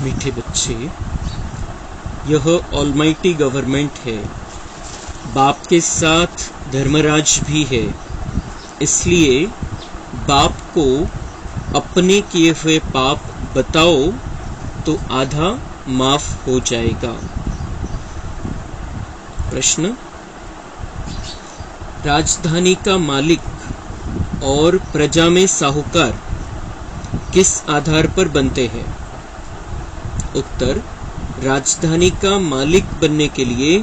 मीठे बच्चे, यह ऑलमाइटी गवर्नमेंट है, बाप के साथ धर्मराज भी है, इसलिए बाप को अपने किए हुए पाप बताओ तो आधा माफ हो जाएगा। प्रश्न, राजधानी का मालिक और प्रजा में साहूकार किस आधार पर बनते हैं? उत्तर, राजधानी का मालिक बनने के लिए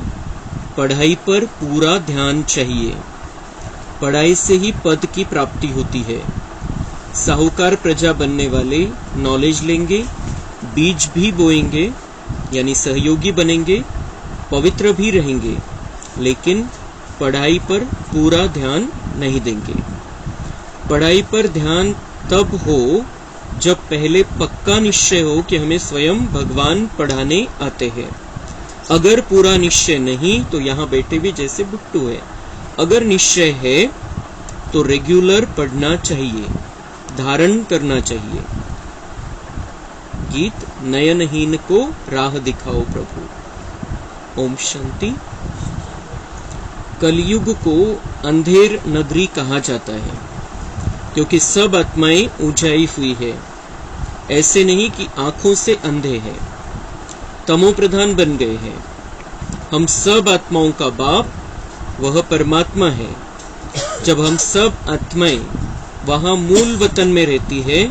पढ़ाई पर पूरा ध्यान चाहिए। पढ़ाई से ही पद की प्राप्ति होती है। साहूकार प्रजा बनने वाले नॉलेज लेंगे, बीज भी बोएंगे यानी सहयोगी बनेंगे, पवित्र भी रहेंगे, लेकिन पढ़ाई पर पूरा ध्यान नहीं देंगे। पढ़ाई पर ध्यान तब हो जब पहले पक्का निश्चय हो कि हमें स्वयं भगवान पढ़ाने आते हैं। अगर पूरा निश्चय नहीं तो यहाँ बैठे भी जैसे बुट्टू है। अगर निश्चय है तो रेगुलर पढ़ना चाहिए, धारण करना चाहिए। गीत, नयनहीन को राह दिखाओ प्रभु। ओम शांति। कलयुग को अंधेर नगरी कहा जाता है क्योंकि सब आत्माएं ऊंचाई हुई है। ऐसे नहीं कि आंखों से अंधे हैं, तमो प्रधान बन गए हैं। हम सब आत्माओं का बाप वह परमात्मा है। जब हम सब आत्माएं वहां मूल वतन में रहती है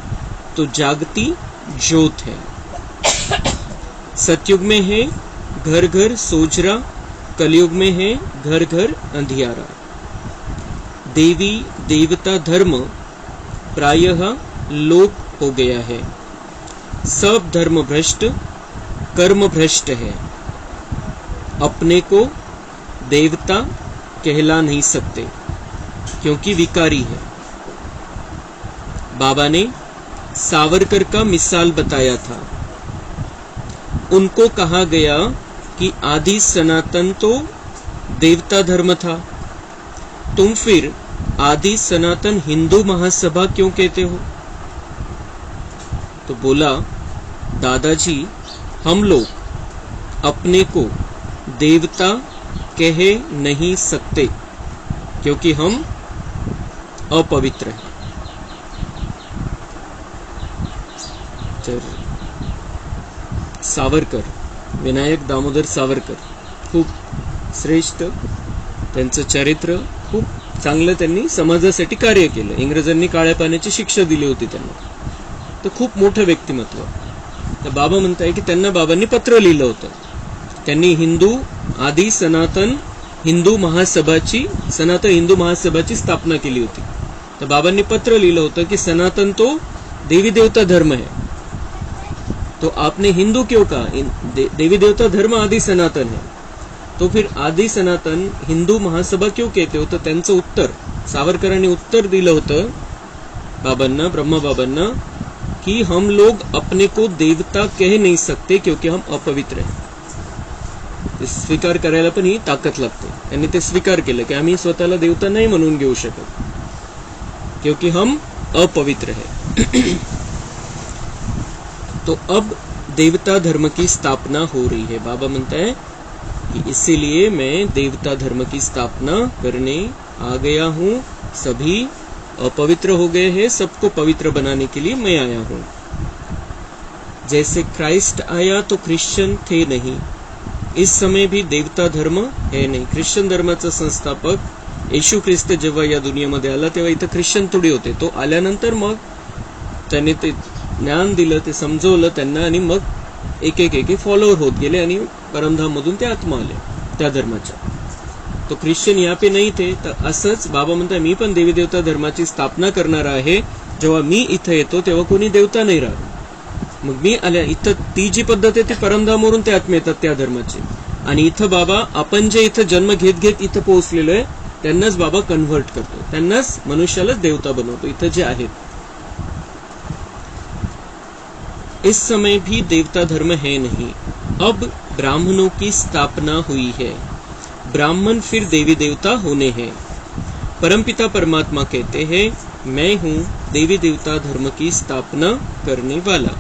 तो जागती ज्योत है। सतयुग में है घर घर सोजरा, कलयुग में है घर घर अंधियारा। देवी देवता धर्म प्रायः लोप हो गया है। सब धर्म भ्रष्ट, कर्म भ्रष्ट है। अपने को देवता कहला नहीं सकते क्योंकि विकारी है। बाबा ने सावरकर का मिसाल बताया था। उनको कहा गया कि आदि सनातन तो देवता धर्म था, तुम फिर आदि सनातन हिंदू महासभा क्यों कहते हो? तो बोला, दादाजी हम लोग अपने को देवता कह नहीं सकते क्योंकि हम अपवित्र हैं। सावरकर, विनायक दामोदर सावरकर खूप श्रेष्ठ, त्यांचं चरित्र खूप चांगलं, त्यांनी समाजासाठी कार्य केलं। इंग्रजांनी काळ्या पाण्याची शिक्षा दिली होती त्यांना, तर खूप मोठं व्यक्तिमत्व। तर बाबा म्हणताय की त्यांना बाबांनी पत्र लिहिलं होतं। त्यांनी आदि सनातन हिंदू महासभाची स्थापना केली होती। तर बाबांनी पत्र लिहिलं होतं की सनातन तो देवी देवता धर्म है, तो आपने हिंदू क्यों कहा? देवी देवता धर्म आदि सनातन है, तो फिर आदि सनातन हिंदू महासभा क्यों कहते हो? तर त्यांचं उत्तर, सावरकरांनी उत्तर दिलं होतं बाबांना, ब्रह्मा बाबांना, कि हम लोग अपने को देवता कह नहीं सकते क्योंकि हम अपवित्र हैं। ते स्वीकार करायला पण ही ताकद लागते। त्यांनी ते स्वीकार केलं की आम्ही स्वतःला देवता नाही म्हणून घेऊ शकत क्योंकि हम अपवित्र है। तो अब देवता धर्म की स्थापना हो रही है। बाबा म्हणता है कि इसीलिए मैं देवता धर्म की स्थापना करने आ गया हूँ। सभी अपवित्र हो गए हैं, सबको पवित्र बनाने के लिए मैं आया हूँ। जैसे क्राइस्ट आया तो क्रिश्चियन थे नहीं, इस समय भी देवता धर्म है नहीं। ख्रिश्चन धर्माचा संस्थापक येशू ख्रिस्त जेव्हा या दुनियेमध्ये आला तेव्हा इथं ख्रिश्चन थोडी होते। तो आल्यानंतर मग त्याने ते ज्ञान दिलं, ते समजवलं त्यांना, आणि मग एक एक फॉलोअर होत गेले आणि परमधाम मधून ते आत्मा आले त्या धर्माच्या। तो ख्रिश्चन यहाँ पे नहीं थे। तर असंच बाबा म्हणतात मी पण देवी देवता धर्माची स्थापना करणार आहे। जेव्हा मी इथं येतो तेव्हा कोणी देवता नाही राहत। मग मी आल्या इथं ती जी पद्धत आहे ती परमधामवरून ते आत्मा येतात त्या धर्माचे, आणि इथं बाबा आपण जे इथं जन्म घेत इथं पोहोचलेलो आहे त्यांनाच बाबा कन्व्हर्ट करतो, त्यांनाच मनुष्यालाच देवता बनवतो इथं जे आहेत। इस समय भी देवता धर्म है नहीं, अब ब्राह्मणों की स्थापना हुई है। ब्राह्मण फिर देवी देवता होने हैं। परमपिता परमात्मा कहते हैं मैं हूँ देवी देवता धर्म की स्थापना करने वाला।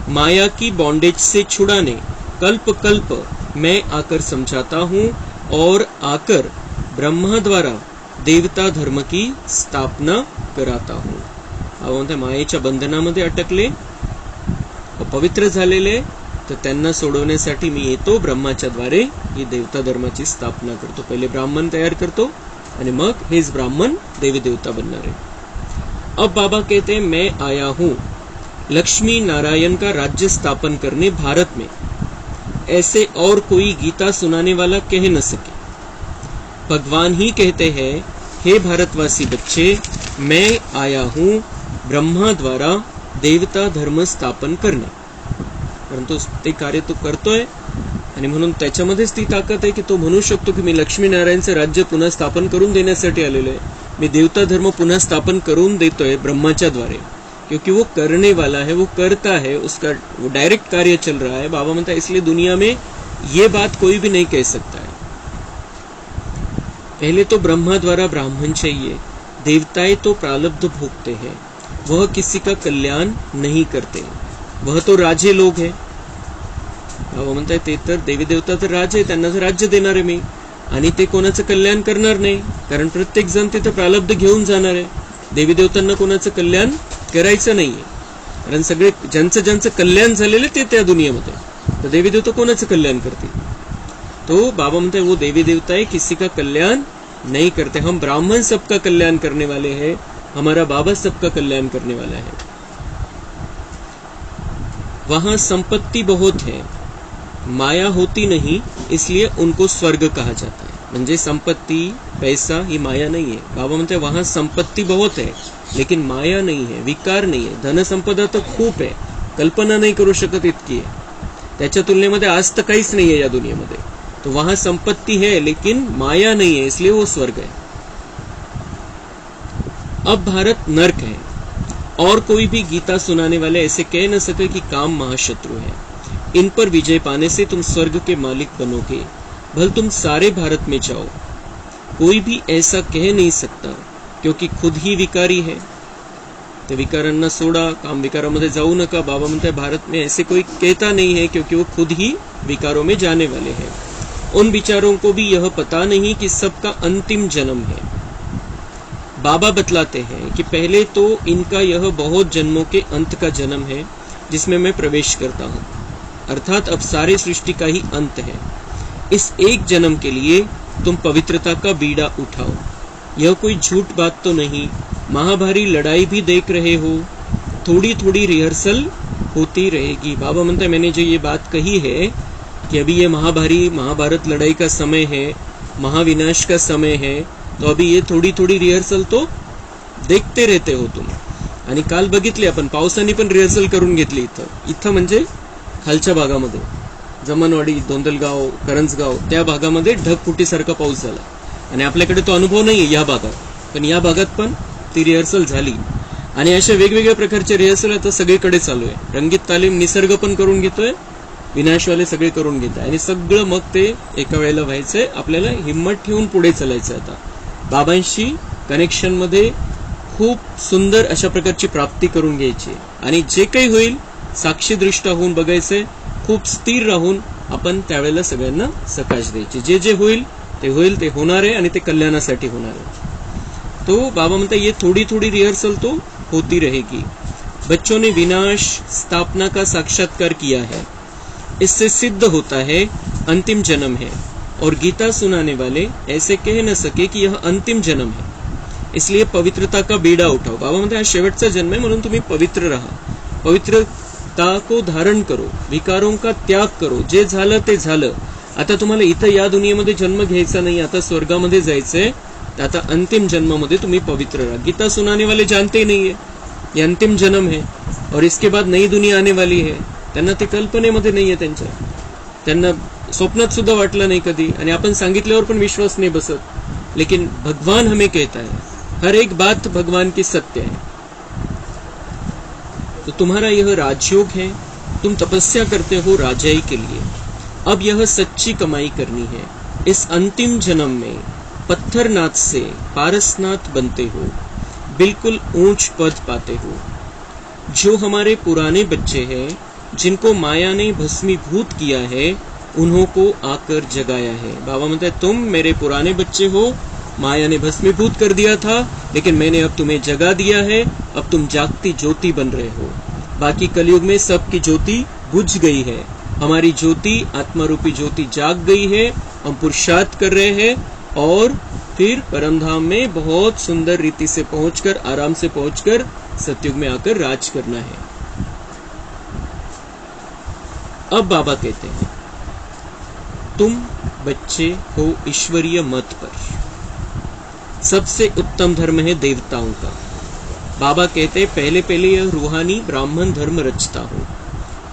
माया की बॉन्डेज से छुड़ाने कल्प कल्प मैं आकर समझाता हूँ और आकर ब्रह्मा द्वारा देवता धर्म की स्थापना कराता हूँ. म्हणते मायेच्या बंधनामध्ये अटकले, अपवित्र झालेले, तर त्यांना सोडवण्यासाठी मी येतो, ब्रह्माच्या द्वारे ही देवता धर्माची स्थापना करतो. पहिले ब्राह्मण तयार करतो आणि मग हेच ब्राह्मण देवी देवता बनणार है. अब बाबा कहते हैं मैं आया हूं लक्ष्मी नारायण का राज्य स्थापन करने भारत में. ऐसे और कोई गीता सुनाने वाला कह न सके. भगवान ही कहते हैं, हे भारतवासी बच्चे, मैं आया हूं ब्रह्मा द्वारा देवता धर्म स्थापन करणे. परंतु ते कार्य तो करतोय आणि म्हणून त्याच्यामध्येच ती ताकद आहे की तो म्हणू शकतो की मी लक्ष्मीनारायणचं राज्य पुन्हा स्थापन करून देण्यासाठी आलेलो आहे. मी देवता धर्म पुनः स्थापन करून देतोय ब्रह्माच्या द्वारे, क्योंकि वो करने वाला है, वो करता है, उसका वो डायरेक्ट कार्य चल रहा है. बाबा म्हणता इसलिए दुनिया में ये बात कोई भी नहीं कह सकता है. पहले तो ब्रह्मा द्वारा ब्राह्मण चाहिए. देवताएं तो प्रारब्ध भोगते हैं, वह किसी का कल्याण नहीं करते. वह तो राजे लोग हैं. बाबा म्हणताय ते तर देवी देवता तर राजे, त्यांना तर राज्य देणार आहे मी, आणि ते कोणाचं कल्याण करणार नाही, कारण प्रत्येक जण तिथं प्रारब्ध घेऊन जाणार आहे. देवी देवतांना कोणाचं कल्याण करायचं नाहीये, कारण सगळे ज्यांचं ज्यांचं कल्याण झालेलं ते त्या दुनियेमध्ये, तर देवी देवता कोणाचं कल्याण करतील. तो बाबा म्हणते वो देवी देवता किसी का कल्याण नहीं करते. हम ब्राह्मण सबका कल्याण करने वाले हैं, हमारा बाबा सबका कल्याण करने वाला है. वहां संपत्ति बहुत है, माया होती नहीं, इसलिए उनको स्वर्ग कहा जाता है. म्हणजे संपत्ती पैसा ही माया नहीं है. बाबा म्हणते वहां संपत्ती बहुत है लेकिन माया नहीं है, विकार नहीं है. धनसंपदा तर खूप आहे, कल्पना नाही करू शकत इतकी आहे. त्याच्या तुलनेमध्ये आज तर काहीच नाही है या दुनियेमध्ये. तो वहां संपत्ति है लेकिन माया नहीं है, इसलिए वो स्वर्ग है. अब भारत नर्क है. और कोई भी गीता सुनाने वाले ऐसे कह न सके कि काम महाशत्रु है. इन पर विजय पाने से तुम स्वर्ग के मालिक बनोगे, भल तुम सारे भारत में जाओ. कोई भी ऐसा कह नहीं सकता क्योंकि खुद ही विकारी है. ते विकारांना सोडा, काम विकारामध्ये जाऊ नका. बाबा म्हणते भारत में ऐसे कोई कहता नहीं है क्योंकि वो खुद ही विकारों में जाने वाले हैं. उन विचारों को भी यह पता नहीं कि सबका अंतिम जन्म है. बाबा बतलाते हैं कि पहले तो इनका यह बहुत जन्मों के अंत का जन्म है जिसमें मैं प्रवेश करता हूं, अर्थात अब सारे सृष्टि का ही अंत है. इस एक जन्म के लिए तुम पवित्रता का बीड़ा उठाओ. यह कोई झूठ बात तो नहीं. महाभारी लड़ाई भी देख रहे हो, थोड़ी थोड़ी रिहर्सल होती रहेगी. बाबा म्हणता मैंने जो ये बात कही है कि अभी ये महाभारत लड़ाई का समय है, महाविनाश का समय है, तो अभी ये थोड़ी थोड़ी रिहर्सल तो देखते रहते हो तुम. आणि काल बघितली आपण, पावसाने पण रिहर्सल करून घेतली इथं म्हणजे खालच्या भागामध्ये जमनवाडी, दोंदलगाव, करंजगाव त्या भागामध्ये ढगफुटीसारखा पाऊस झाला. आणि आपल्याकडे तो अनुभव नाहीये या भागात, पण या भागात पण ती रिहर्सल झाली. आणि अशा वेगवेगळ्या प्रकारचे रिहर्सल आता सगळीकडे चालू आहे. रंगीत तालीम निसर्ग पण करून घेतोय, विनाशवाले सगळे करून घेत आहे, आणि सगळं मग ते एका वेळेला व्हायचंय. आपल्याला हिम्मत ठेवून पुढे चालायचं. आता बाबांशी कनेक्शन मध्ये खूप सुंदर अशा प्रकारची प्राप्ती करून घ्यायची, आणि जे काही होईल साक्षीदृष्टा होऊन बघायचंय. खूप स्थिर राहून आपण त्यावेळेला सगळ्यांना सकाश द्यायची. जे जे होईल ते होणार आहे, आणि ते कल्याणासाठी होणार आहे. तो बाबा म्हणता ये थोड़ी थोड़ी रिहर्सल तो होती रहेगी. बच्चों ने विनाश स्थापना का साक्षात्कार किया है, इससे सिद्ध होता है अंतिम जन्म है. और गीता सुनाने वाले ऐसे कह न सके कि यह अंतिम जन्म है, इसलिए पवित्रता का बीड़ा उठाओ. बाबा म्हणते हा शेवटचा जन्म आहे, म्हणून तुम्ही पवित्र राहा. पवित्रता को धारण करो, विकारों का त्याग करो. जे झालं ते झालं. आता तुम्हाला इथं या दुनियेमध्ये जन्म घ्यायचा नाही, आता स्वर्गामध्ये जायचंय. आता अंतिम जन्मामध्ये तुम्ही पवित्र रहा. गीता सुनाने वाले जानते ही नहीं है ये अंतिम जन्म है और इसके बाद नई दुनिया आने वाली है. त्यांना ते कल्पनेमध्ये नाहीये, त्यांना स्वप्नात सुद्धा वाटलं नाही कधी, आणि आपण सांगितल्यावर पण विश्वास नाही बसत. लेकिन भगवान हमें कहता है हर एक बात भगवान की सत्य है. तो तुम्हारा यह राजयोग है, तुम तपस्या करते हो राजाई के लिए. अब यह सच्ची कमाई करनी है. इस अंतिम जन्म में पत्थरनाथ से पारसनाथ बनते हो, बिल्कुल ऊंच पद पाते हो. जो हमारे पुराने बच्चे हैं जिनको माया ने भस्मीभूत किया है उन्हों को आकर जगाया है। बाबा म्हणतात तुम मेरे पुराने बच्चे हो, माया ने भस्मीभूत कर दिया था, लेकिन मैंने अब तुम्हें जगा दिया है, अब तुम जागती ज्योति बन रहे हो। बाकी कलयुग में सबकी ज्योति बुझ गई है, हमारी ज्योति आत्मा रूपी ज्योति जाग गई है, हम पुरुषार्थ कर रहे हैं और फिर परमधाम में बहुत सुंदर रीति से पहुंचकर, आराम से पहुंचकर सतयुग में आकर राज करना है। अब बाबा कहते हैं तुम बच्चे हो ईश्वरीय मत पर। सबसे उत्तम धर्म है देवताओं का। बाबा कहते हैं पहले पहले यह रूहानी ब्राह्मण धर्म रचता हो।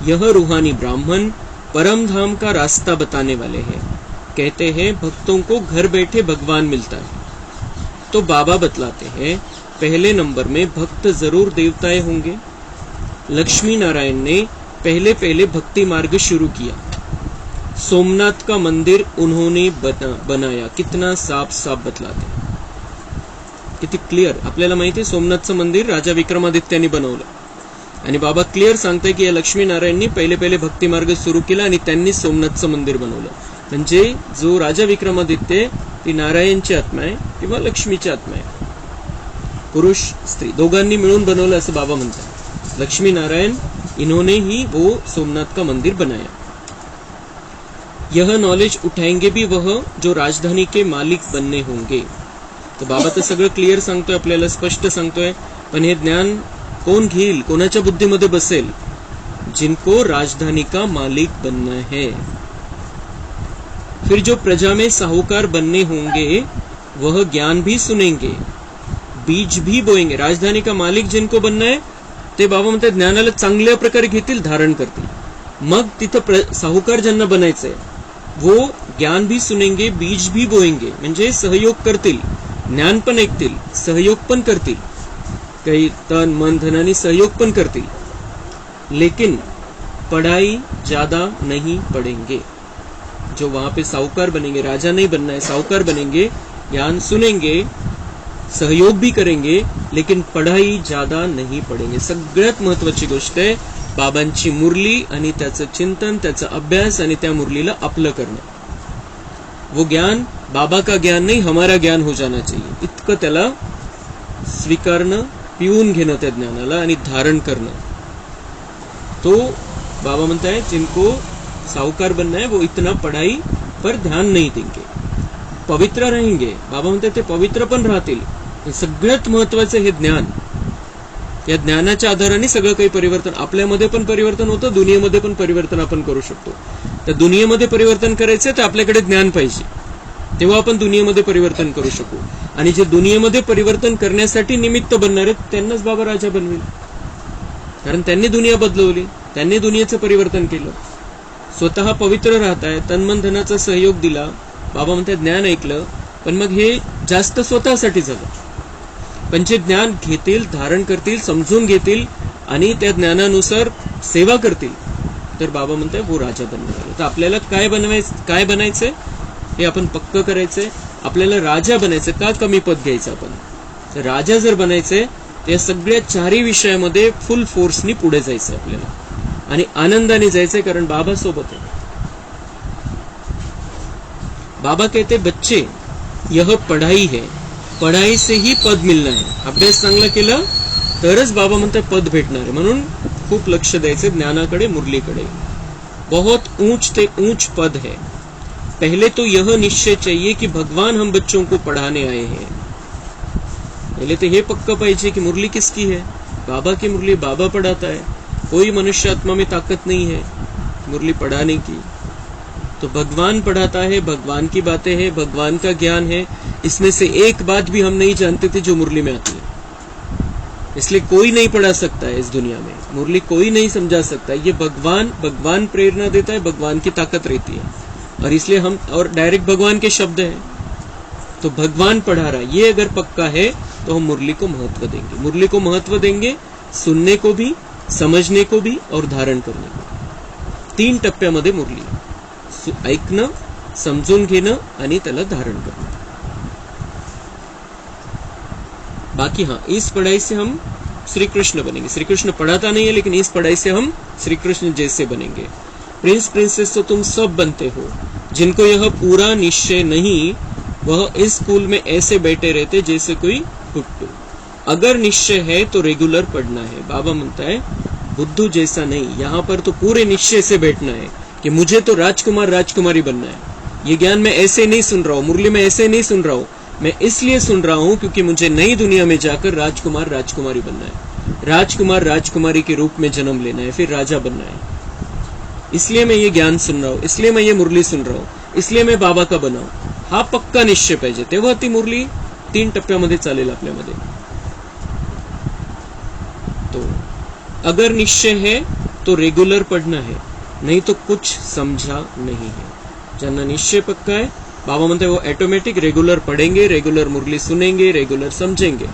यह रूहानी ब्राह्मण परम धाम का रास्ता बताने वाले हैं। कहते हैं भक्तों को घर बैठे भगवान मिलता है। तो बाबा बतलाते हैं पहले नंबर में भक्त जरूर देवताएं होंगे। लक्ष्मी नारायण ने पहले पहले भक्ति मार्ग शुरू किया। सोमनाथ का मंदिर उन्होंने बनाया। कितना साफ साफ बतलाते, किती क्लिअर। आपल्याला माहिती आहे सोमनाथचं मंदिर राजा विक्रमादित्याने बनवलं आणि बाबा क्लिअर सांगताय की या लक्ष्मी नारायणनी पहिले पहिले भक्ती मार्ग सुरू केला आणि त्यांनी सोमनाथचं मंदिर बनवलं। म्हणजे जो राजा विक्रमादित्य ती नारायणची आत्मा आहे किंवा लक्ष्मीची आत्मा आहे, पुरुष स्त्री दोघांनी मिळून बनवलं असं बाबा म्हणतात। लक्ष्मी नारायण इन्होंने ही वो सोमनाथ का मंदिर बनाया। यह नॉलेज उठाएंगे भी वह जो राजधानी के मालिक बनने होंगे। तो बाबा तर सगळं क्लिअर सांगतोय, आपल्याला स्पष्ट सांगतोय, पण हे ज्ञान कोण घेईल, कोणाच्या बुद्धीमध्ये बसेल? जिनको राजधानी का मालिक बनना है। फिर जो प्रजा में साहूकार बनने होंगे वह ज्ञान भी सुनेंगे, बीज भी बोएंगे। राजधानी का मालिक जिनको बनना है ते बाबा म्हणतात ज्ञानाला चांगल्या प्रकारे घेतील, धारण करतील। मग तिथं साहूकार ज्यांना बनायचंय वो ज्ञान भी सुनेंगे, बीज भी बोएंगे, म्हणजे सहयोग करतील, ज्ञान पण ऐकतील, सहयोग पण करतील, काही तन मन धनानी सहयोग पण करतील, लेकिन पढ़ाई ज्यादा नहीं पढ़ेंगे। जो वहां पे साहूकार बनेंगे, राजा नहीं बनना है, साहूकार बनेंगे, ज्ञान सुनेंगे, सहयोग भी करेंगे, लेकिन पढ़ाई ज्यादा नहीं पढ़ेंगे। सगळ्यात महत्वाची गोष्ट आहे बाबांची मुरली आणि त्याचं चिंतन, त्याचा अभ्यास आणि त्या मुरलीला आपलं करणं। वो ज्ञान बाबा का ज्ञान नहीं, हमारा ज्ञान हो जाना चाहिए, इतकं त्याला स्वीकारणं, पिऊन घेणं त्या ज्ञानाला आणि धारण करणं। तो बाबा म्हणता है जिनको साहूकार बनना है वो इतना पढ़ाई पर ध्यान नहीं देंगे, पवित्र रहेंगे। बाबा म्हणते ते पवित्र पण राहतील। सगळ्यात महत्वाचं हे ज्ञान, या ज्ञानाच्या आधाराने सगळं काही परिवर्तन, आपल्यामध्ये पण परिवर्तन होतं, दुनियेमध्ये पण परिवर्तन आपण करू शकतो। तर दुनियेमध्ये परिवर्तन करायचं तर आपल्याकडे ज्ञान पाहिजे, तेव्हा आपण दुनियेमध्ये परिवर्तन करू शकू। आणि जे दुनियेमध्ये परिवर्तन करण्यासाठी निमित्त बनणार आहेत त्यांनाच बाबा राजा बनवेल, कारण त्यांनी दुनिया बदलवली, त्यांनी दुनियेचं परिवर्तन केलं। स्वतः पवित्र राहताय, तन्मन धनाचा सहयोग दिला, बाबा म्हणतात ज्ञान ऐकलं, पण मग हे जास्त स्वतःसाठी झालं। पण जे ज्ञान घेतील, धारण करतील, समजून घेतील आणि त्या ज्ञानानुसार सेवा करतील तर बाबा म्हणतात वो राजा बनणार। तर आपल्याला काय बनायचंय हे आपण पक्क करायचंय। आपल्याला राजा बनायचं, का कमी पद घ्यायचं आपण? तर राजा जर बनायचंय त्या सगळ्या चारही विषयामध्ये फुल फोर्सनी पुढे जायचं आपल्याला आणि आनंदाने जायचंय, कारण बाबा सोबत आहे। बाबा कहते बच्चे यह पढ़ाई है, पढ़ाई से ही पद मिलना है। अभ्यास चांगला केला तरच बाबा म्हणतात पद भेटणार आहे। म्हणून खूप लक्ष द्यायचे ज्ञानाकडे, मुरलीकडे। बहुत ऊंच ते ऊंच पद है। पहले तो यह निश्चय चाहिए कि भगवान हम बच्चों को पढ़ाने आए हैं। पहले तो ये पक्का पाहिजे कि मुरली किसकी है? बाबा की मुरली, बाबा पढ़ाता है। कोई मनुष्य आत्मा में ताकत नहीं है मुरली पढ़ाने की। तो भगवान पढ़ाता है, भगवान की बातें हैं, भगवान का ज्ञान है। इसमें से एक बात भी हम नहीं जानते थे जो मुरली में आती है। इसलिए कोई नहीं पढ़ा सकता है इस दुनिया में, मुरली कोई नहीं समझा सकता। ये भगवान प्रेरणा देता है, भगवान की ताकत रहती है, और इसलिए हम, और डायरेक्ट भगवान के शब्द हैं। तो भगवान पढ़ा रहा है, ये अगर पक्का है तो हम मुरली को महत्व देंगे। मुरली को महत्व देंगे, सुनने को भी, समझने को भी और धारण करने को। 3 टप्प्यामध्ये मुरली, ऐकणं, समजून घेणं आणि त्याला धारण करणं। बाकी हाँ, इस पढ़ाई से हम श्री कृष्ण बनेंगे। श्री कृष्ण पढ़ाता नहीं है, लेकिन इस पढ़ाई से हम श्री कृष्ण जैसे बनेंगे। प्रिंस प्रिंसेस तो तुम सब बनते हो। जिनको यह पूरा निश्चय नहीं, वह इस स्कूल में ऐसे बैठे रहते जैसे कोई गुट्टू। अगर निश्चय है तो रेगुलर पढ़ना है। बाबा म्हणता है बुद्धू जैसा नहीं, यहाँ पर तो पूरे निश्चय से बैठना है कि मुझे तो राजकुमार राजकुमारी बनना है। ये ज्ञान मैं ऐसे नहीं सुन रहा हूँ, मुरली में ऐसे नहीं सुन रहा हूँ, मैं इसलिए सुन रहा हूँ क्योंकि मुझे नई दुनिया में जाकर राजकुमार राजकुमारी बनना है। राजकुमार राजकुमारी के रूप में जन्म लेना है, फिर राजा बनना है। इसलिए मैं ये ज्ञान सुन रहा हूँ, इसलिए मैं ये मुरली सुन रहा हूँ, इसलिए मैं बाबा का बनाऊ। हा पक्का निश्चय पाहिजे, तेव्हा ती मुरली 3 टप्प्यामध्ये चालेल आपल्यामध्ये। तो अगर निश्चय है तो रेगुलर पढ़ना है, नहीं तो कुछ समझा नहीं है। ज्यांना निश्चय पक्का है, बाबा म्हणते वो ऑटोमेटिक रेगुलर पढ़ेंगे, रेगुलर मुरली सुनेंगे, रेगुलर समझेंगे।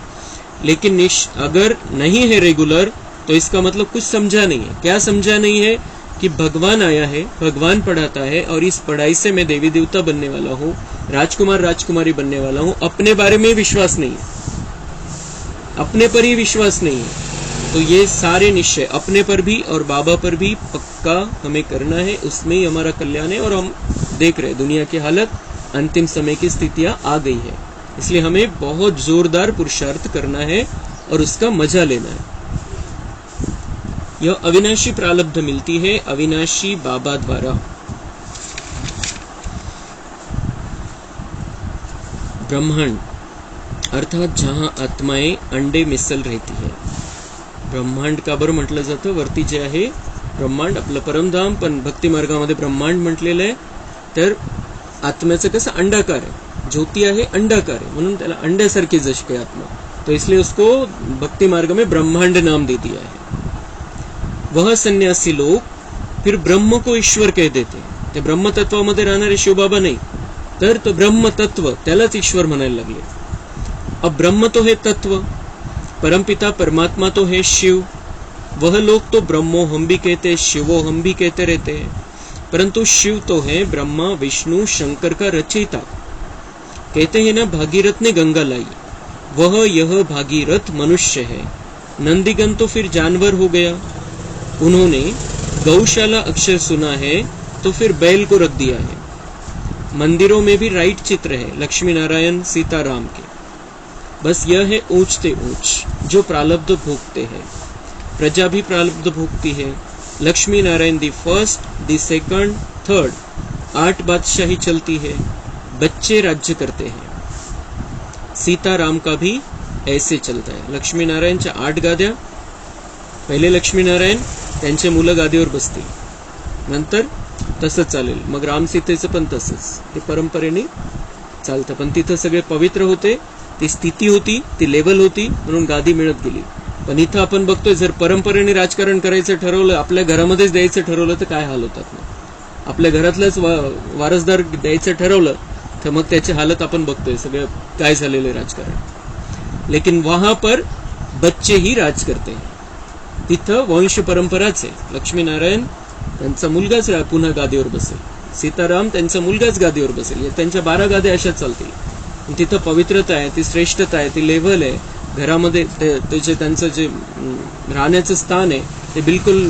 लेकिन अगर नहीं है रेगुलर, तो इसका मतलब कुछ समझा नहीं है। क्या समझा नहीं है? कि भगवान आया है, भगवान पढ़ाता है, और इस पढ़ाई से मैं देवी देवता बनने वाला हूँ, राजकुमार राजकुमारी बनने वाला हूँ। अपने बारे में विश्वास नहीं है, अपने पर ही विश्वास नहीं है। तो ये सारे निश्चय अपने पर भी और बाबा पर भी पक्का हमें करना है, उसमें ही हमारा कल्याण है। और हम देख रहे दुनिया की हालत, अंतिम समय की स्थितियां आ गई है, इसलिए हमें बहुत जोरदार पुरुषार्थ करना है और उसका मजा लेना है। यह अविनाशी प्रारब्ध मिलती है अविनाशी बाबा द्वारा। ब्रह्मांड अर्थात जहां आत्माएं अंडे मिसल रहती है, ब्रह्मांड का बरं म्हटलं जातं, वरती जे आहे ब्रह्मांड आपलं परमधाम, पण भक्ती मार्गामध्ये ब्रह्मांड म्हटलेलं आहे। तर आत्म्याचं कसं अंडाकार आहे, ज्योति आहे अंडाकार आहे, म्हणून त्याला अंड्यासारखी जशी काही आत्मा, तो इसलिए उसको भक्ति मार्ग में ब्रह्मांड नाम दे दिया है। वह सन्यासी लोग फिर ब्रह्म को ईश्वर कह देते हैं। ते ब्रह्म तत्वामध्ये राहणारे शिवबाबा नाही, तर तो ब्रह्म तत्व त्यालाच ईश्वर म्हणायला लागले। अब ब्रह्म तो है तत्व, परमपिता परमात्मा तो है शिव। वह लोग तो ब्रह्मो हम भी कहते, शिवो हम भी कहते रहते हैं, परंतु शिव तो है ब्रह्मा विष्णु शंकर का रचयिता। कहते हैं ना भागीरथ ने गंगा लाई, वह यह भागीरथ मनुष्य है। नंदीगण तो फिर जानवर हो गया, उन्होंने गौशाला अक्षर सुना है तो फिर बैल को रख दिया है। मंदिरों में भी राइट चित्र है लक्ष्मी नारायण सीताराम के। बस यह है ऊंच ते ऊंच जो प्रारब्ध भोगते हैं। प्रजा भी प्रारब्ध भोगती है। Lakshmi Narayan the first the second third, 8 बादशाही चलती है, बच्चे राज्य करते हैं। सीताराम का भी ऐसे चलता है। लक्ष्मी नारायणच्या 8 गाद्या, पहिले लक्ष्मी नारायण त्यांचे मुलं गादीवर बसतील, नंतर तसंच चालेल। मग राम सीतेचं पण तसंच, ते परंपरेने चालतं। पण तिथं सगळे पवित्र होते, ती स्थिती होती, ती लेवल होती, म्हणून गादी मिळत गेली। पण इथं आपण बघतोय जर परंपरेने राजकारण करायचं ठरवलं, आपल्या घरामध्येच द्यायचं ठरवलं तर काय हाल होतात ना। आपल्या घरातलंच वारसदार द्यायचं ठरवलं तर मग त्याची हालत आपण बघतोय, सगळं काय झालेलं राजकारण। लेकिन वहां पर बच्चे ही राज करते हैं, तिथं वंश परंपराच आहे। लक्ष्मी नारायण त्यांचा मुलगाच पुन्हा गादीवर बसेल, सीताराम त्यांचा मुलगाच गादीवर बसेल, त्यांच्या 12 गाद्या अशा चालतील। तिथं पवित्रता आहे, ती श्रेष्ठता आहे, ती लेव्हल आहे। घरामध्ये त्याचे त्यांचं जे राहण्याचं स्थान आहे ते बिलकुल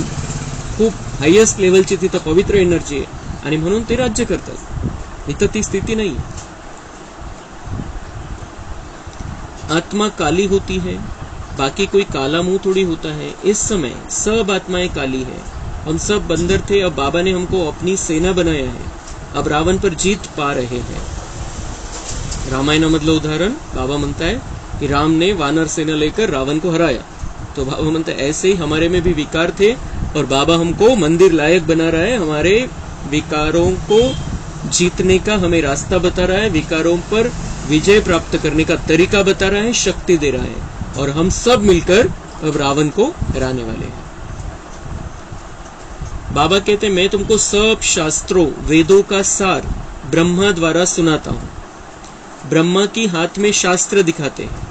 खूप हायेस्ट लेवलची तिथं पवित्र एनर्जी आहे, आणि म्हणून ते राज्य करतात। इथं ती स्थिती नाही। आत्मा काली होती है, बाकी कोई काला मुंह थोड़ी होता है। इस समय सब आत्माएं काली है। हम सब बंदर थे, अब बाबा ने हमको अपनी सेना बनाया है, अब रावण पर जीत पा रहे हैं। रामायणामधलं उदाहरण बाबा म्हणता है कि राम ने वानर सेना लेकर रावण को हराया। तो बाबा म्हणता है ऐसे ही हमारे में भी विकार थे, और बाबा हमको मंदिर लायक बना रहा है, हमारे विकारों को जीतने का हमें रास्ता बता रहा है, विकारों पर विजय प्राप्त करने का तरीका बता रहा है, शक्ति दे रहा है, और हम सब मिलकर अब रावण को हराने वाले हैं। बाबा कहते हैं मैं तुमको सब शास्त्रों वेदों का सार ब्रह्मा द्वारा सुनाता हूं। ब्रह्मा की हाथ में शास्त्र दिखाते हैं,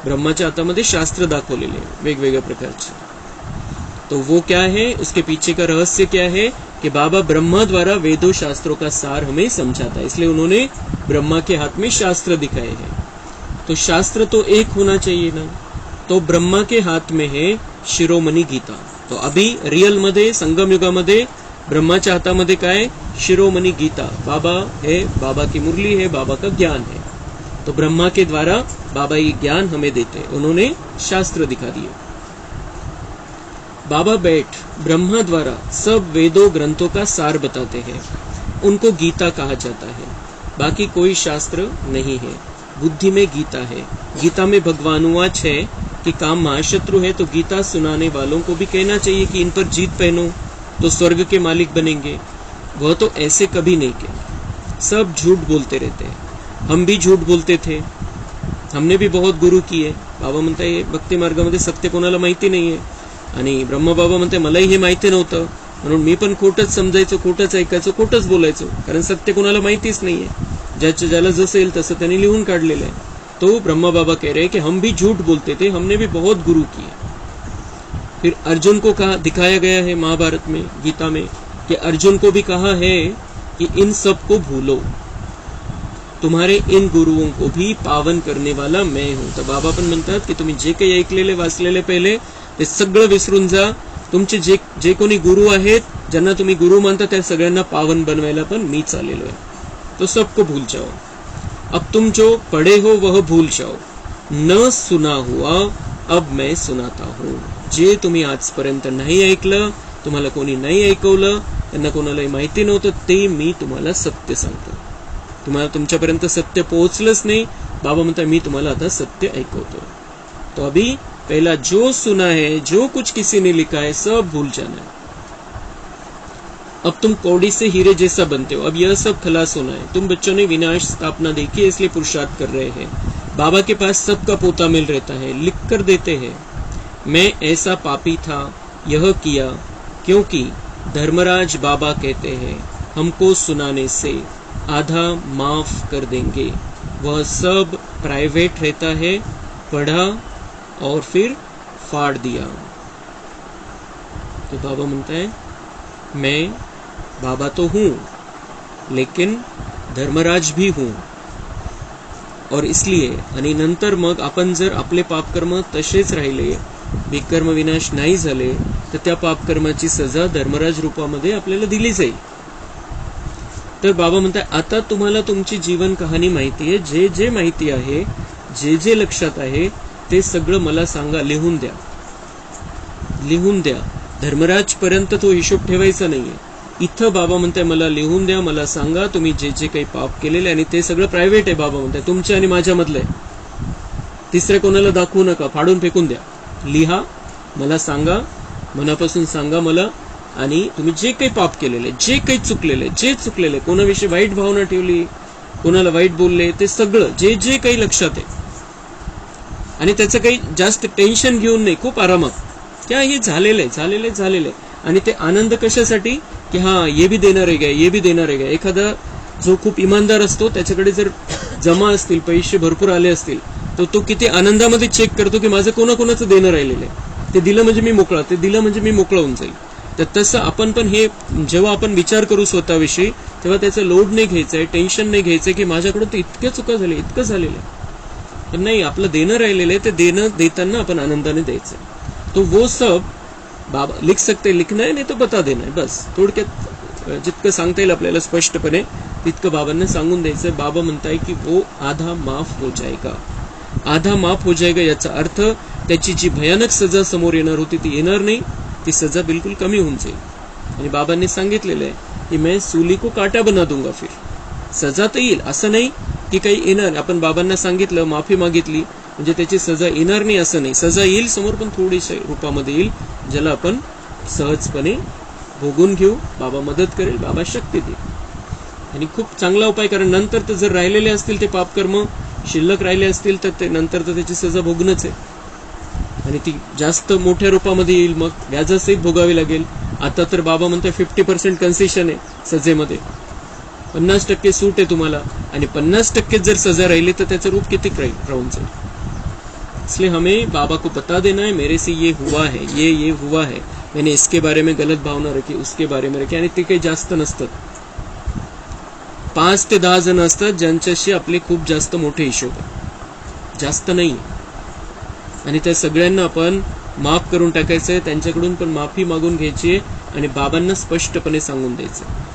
ब्रह्माच्या हातामध्ये शास्त्र दाखवलेले वेगवेगळ्या प्रकारचे। तो वो क्या है, उसके पीछे का रहस्य क्या है कि बाबा ब्रह्मा द्वारा वेदों शास्त्रों का सार हमें समझाता है, इसलिए उन्होंने ब्रह्मा के हाथ में शास्त्र दिखाए हैं। तो शास्त्र तो एक होना चाहिए ना, तो ब्रह्मा के हात में है शिरोमणी गीता. तो अभी रियल मध्ये संगम युगामध्ये ब्रह्माच्या हातामध्ये काय? शिरोमणि गीता. बाबा है, बाबा की मुरली है, बाबा का ज्ञान है. तो ब्रह्मा के द्वारा बाबा ये ज्ञान हमें देते, उन्होंने शास्त्र दिखा दिए. बाबा बैठ ब्रह्मा द्वारा सब वेदों ग्रंथों का सार बताते हैं, उनको गीता कहा जाता है. बाकी कोई शास्त्र नहीं है, बुद्धि में गीता है. गीता में भगवान वाच है कि काम महाशत्रु है, तो गीता सुनाने वालों को भी कहना चाहिए कि इन पर जीत पहनो तो स्वर्ग के मालिक बनेंगे. वह तो ऐसे कभी नहीं के, सब झूठ बोलते रहते हैं. हम भी झूठ बोलते थे, हमने भी बहुत गुरु किए. बाबा म्हणताय भक्ती मार्गामध्ये सत्य कोणाला माहिती नाहीये. आणि ब्रह्मबाबा म्हणते मलाही हे माहिती नव्हतं, म्हणून मी पण खोटच समजायचो, खोटच ऐकायचो, खोटच बोलायचो, कारण सत्य कोणाला माहितीच नाहीये. ज्याच्या ज्याला जसं येईल तसं त्यांनी लिहून काढलेलं आहे. तो ब्रह्मा बाबा कह रहे हैं कि हम भी झूठ बोलते थे, हमने भी बहुत गुरु किए. फिर अर्जुन को कहा, दिखाया गया है महाभारत में, गीता में, कि अर्जुन को भी कहा है कि इन सब को भूलो, तुम्हारे इन गुरुओं को भी पावन करने वाला मैं हूं. तर बाबा पण म्हणतात की तुम्ही जे काही ऐकलेले वाचलेले पहिले ते सगळं विसरून जा. तुमचे जे कोणी गुरु आहेत, ज्यांना तुम्ही गुरु मानता, त्या सगळ्यांना पावन बनवायला पण मीच आलेलो आहे. तो सबको भूल जाओ. अब तुम जो पढ़े हो वह भूल जाओ. न सुना हुआ अब मैं सुनाता हूं. जे तुम्ही आजपर्यंत नाही ऐकलं, तुम्हाला कोणी नाही ऐकवलं, त्यांना कोणालाही माहिती नव्हतं, ते मी तुम्हाला सत्य सांगतो. तुम्हाला तुमच्यापर्यंत सत्य पोहोचलंच नाही, बाबा म्हणतात मी तुम्हाला आता सत्य ऐकवतो. तो अभी पहला जो सुना है, जो कुछ किसी ने लिखा है, सब भूल जाना है. अब तुम कौड़ी से हीरे जैसा बनते हो. अब यह सब खलास होना है. तुम बच्चों ने विनाश स्थापना देखी है, इसलिए पुरुषार्थ कर रहे हैं. बाबा के पास सबका पोता मिल रहता है, लिख कर देते हैं. मैं ऐसा पापी था, यह किया, क्योंकि धर्मराज बाबा कहते हैं हमको सुनाने से आधा माफ कर देंगे. वह सब प्राइवेट रहता है, पढ़ा और फिर फाड़ दिया. तो बाबा म्हणता है मैं बाबा तो हूं, लेकिन धर्मराज भी हूं. और इसलिए आणि नंतर मग आपण जर आपले पापकर्म तसेच राहिले, विकर्म विनाश नाही झाले, तर त्या पापकर्माची सजा धर्मराज रूपामध्ये आपल्याला दिली जाईल. तर बाबा म्हणतात आता तुम्हाला तुमची जीवन कहाणी माहिती आहे. जे जे माहिती आहे, जे जे लक्षात आहे, ते सगळं मला सांगा, लिहून द्या, लिहून द्या. धर्मराज पर्यंत तो हिशोब ठेवायचा नाहीये. इथं बाबा म्हणताय मला लिहून द्या, मला सांगा तुम्ही जे जे काही पाप केलेले, आणि ते सगळं प्रायव्हेट आहे. बाबा म्हणताय तुमच्या आणि माझ्या मधलं आहे, तिसऱ्या कोणाला दाखवू नका, फाडून फेकून द्या. लिहा, मला सांगा, मनापासून सांगा मला. आणि तुम्ही जे काही पाप केलेले, जे काही चुकलेले, जे चुकलेले, कोणाविषयी वाईट भावना ठेवली, कोणाला वाईट बोलले, ते सगळं जे जे काही लक्षात आहे, आणि त्याचं काही जास्त टेन्शन घेऊन नाही, खूप आरामात, क्या हे झालेलं आहे, झालेलं आहे, झालेलं आहे. आणि ते आनंद कशासाठी, की हा ये भी देणार आहे काय, ये भी देणार आहे काय. एखादा जो खूप इमानदार असतो, त्याच्याकडे जर जमा असतील, पैसे भरपूर आले असतील, तर तो किती आनंदामध्ये चेक करतो की माझं कोणाकोणाचं देणं राहिलेलं आहे, ते दिलं म्हणजे मी मोकळा, ते दिलं म्हणजे मी मोकळा होऊन जाईल. तर तसं आपण पण हे जेव्हा आपण विचार करू स्वतःविषयी, तेव्हा त्याचा लोड नाही घ्यायचंय, टेन्शन नाही घ्यायचंय की माझ्याकडून तर इतक्या चुका झाल्या, इतकं झालेलं आहे. पण नाही, आपलं देणं राहिलेलं आहे, ते देणं देताना आपण आनंदाने द्यायचंय. तो वो सब बाबा लिख सकते, लिखना है, नाही तो बता देना है, बस. थोडक्यात जितकं सांगता येईल आपल्याला स्पष्टपणे तितकं बाबांना सांगून द्यायचं. बाबा म्हणताय की वो आधा माफ हो जाएगा. आधा माफ हो जाएगा याचा अर्थ त्याची जी भयानक सजा समोर येणार होती ती येणार नाही, ती सजा बिलकुल कमी होऊन जाईल. आणि बाबांनी सांगितलेलं आहे की मैं सूली को काटा बना दूंगा. फिर सजा तर येईल, असं नाही की काही येणार. आपण बाबांना सांगितलं, माफी मागितली म्हणजे त्याची सजा येणार नाही असं नाही. सजा येईल समोर, पण थोडीशा रूपामध्ये येईल, ज्याला आपण सहजपणे भोगून घेऊ. बाबा मदत करेल, बाबा शक्ती देईल. आणि खूप चांगला उपाय, कारण नंतर तर जर राहिलेले असतील ते पापकर्म शिल्लक राहिले असतील, तर ते नंतर तर त्याची सजा भोगणंच आहे, आणि ती जास्त मोठ्या रूपामध्ये येईल, मग व्याजासहित भोगावी लागेल. आता तर बाबा म्हणते 50% कन्सेशन आहे सजेमध्ये, 50% सूट आहे तुम्हाला, आणि 50% जर सजा राहिली तर त्याचं रूप किती राहून जाईल. इसलिए हमें बाबा को बता देना है मेरे से ये हुआ है, ये हुआ है, मैंने इसके बारे में गलत भावना रखी, उसके बारे में रखी. आणि ते काही जास्त नसतात, 5 ते 10 जण असतात ज्यांच्याशी आपले खूप जास्त मोठे हिशोब आहे, जास्त नाही. आणि त्या सगळ्यांना आपण माफ करून टाकायचंय, त्यांच्याकडून पण माफी मागून घ्यायची आणि बाबांना स्पष्टपणे सांगून द्यायचं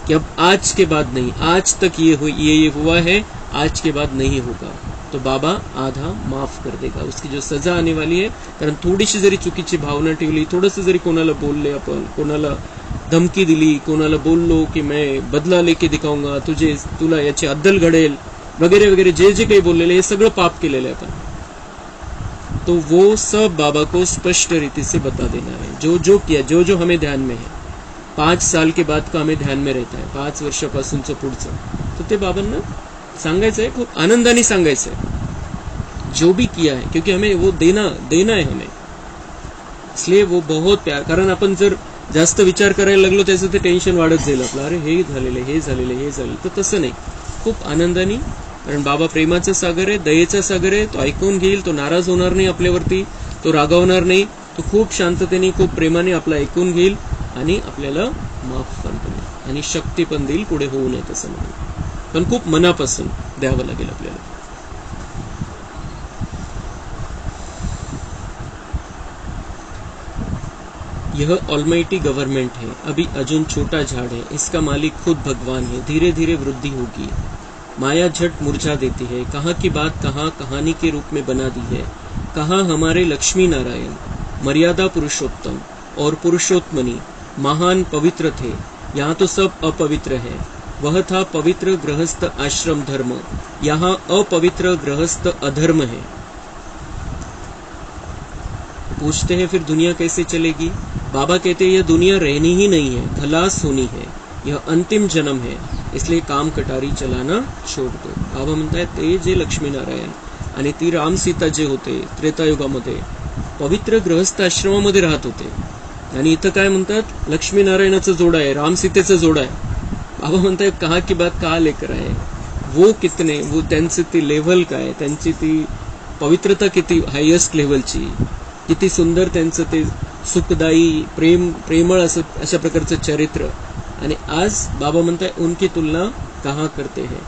कि अब आज के बाद नहीं, आज तक ये हुआ है, आज के बाद नहीं होगा. तो बाबा आधा माफ कर देगा. उसकी जो सजा आने वाली है, कारण थोडीशी जरी चुकीची भावना ठेवली, थोडंसं जरी कोणाला बोलले आपण, कोणाला धमकी दिली, कोणाला बोललो की मैं बदला लेके दिखाऊंगा तुला याची अद्दल घडेल वगैरे वगैरे, जे जे काही बोललेले हे सगळं पाप केलेलं आहे आपण. तो वो सब बाबा को स्पष्ट रीति से बता देना है. जो जो किया, जो जो हमें ध्यान में है, 5 साल के बाद का हमें ध्यान में रहता है, 5 वर्षापासूनचं पुढचं, तर ते बाबांना सांगायचं आहे, खूप आनंदाने सांगायचं आहे जो भी किया है, क्योंकि हमें वो देना है हमें. इसलिए वो बहुत प्यार, कारण आपण जर जास्त विचार करायला लागलो त्याचं ते टेन्शन वाढत जाईल आपलं. अरे हे झालेलं, तर तसं नाही. खूप आनंदाने, कारण बाबा प्रेमाचा सागर आहे, दयेचा सागर आहे. तो ऐकून घेईल, तो नाराज होणार नाही आपल्यावरती, तो रागावणार नाही. तो खूप शांततेने, खूप प्रेमाने आपलं ऐकून घेईल आणि आपल्याला माफ पण करेल आणि शक्ती पण देईल पुढे होऊ नये तसं म्हणून. पण खूप मनापासून द्यावं लागेल आपल्याला. यह ऑलमाइटी गवर्नमेंट है, अभी अर्जुन छोटा झाड़ है, इसका मालिक खुद भगवान है. धीरे धीरे वृद्धि होगी, माया झट मुरझा देती है. कहाँ की बात कहाँ कहानी के रूप में बना दी है. कहाँ हमारे लक्ष्मी नारायण मर्यादा पुरुषोत्तम और पुरुषोत्तमनी महान पवित्र थे. यहाँ तो सब अपवित्र है. वह था पवित्र गृहस्थ आश्रम धर्म, यहाँ अपवित्र गृहस्थ अधर्म है. पूछते हैं फिर दुनिया कैसे चलेगी. बाबा कहते हैं यह दुनिया रहनी ही नहीं है, खलास होनी है. यह अंतिम जन्म है, इसलिए काम कटारी चलाना छोड़ दो. बाबा म्हणतायत ते जे लक्ष्मीनारायण आणि ती राम सीता जे होते त्रेतायुगामध्ये पवित्र गृहस्थ आश्रमामध्ये राहत होते. आणि इथं काय म्हणतात, लक्ष्मीनारायणाचा जोडा आहे, राम सीतेचा जोडा आहे. बाबा म्हणतायत कहा की बात कहा लेकर आहे. वो कितने, वो त्यांची ती लेव्हल काय, त्यांची ती पवित्रता किती हायेस्ट लेव्हलची, किती सुंदर त्यांचं ते सुखदायी प्रेमळ असं अशा प्रकारचं चरित्र. आणि आज बाबा म्हणताय उनकी तुलना कहाँ करते हैं.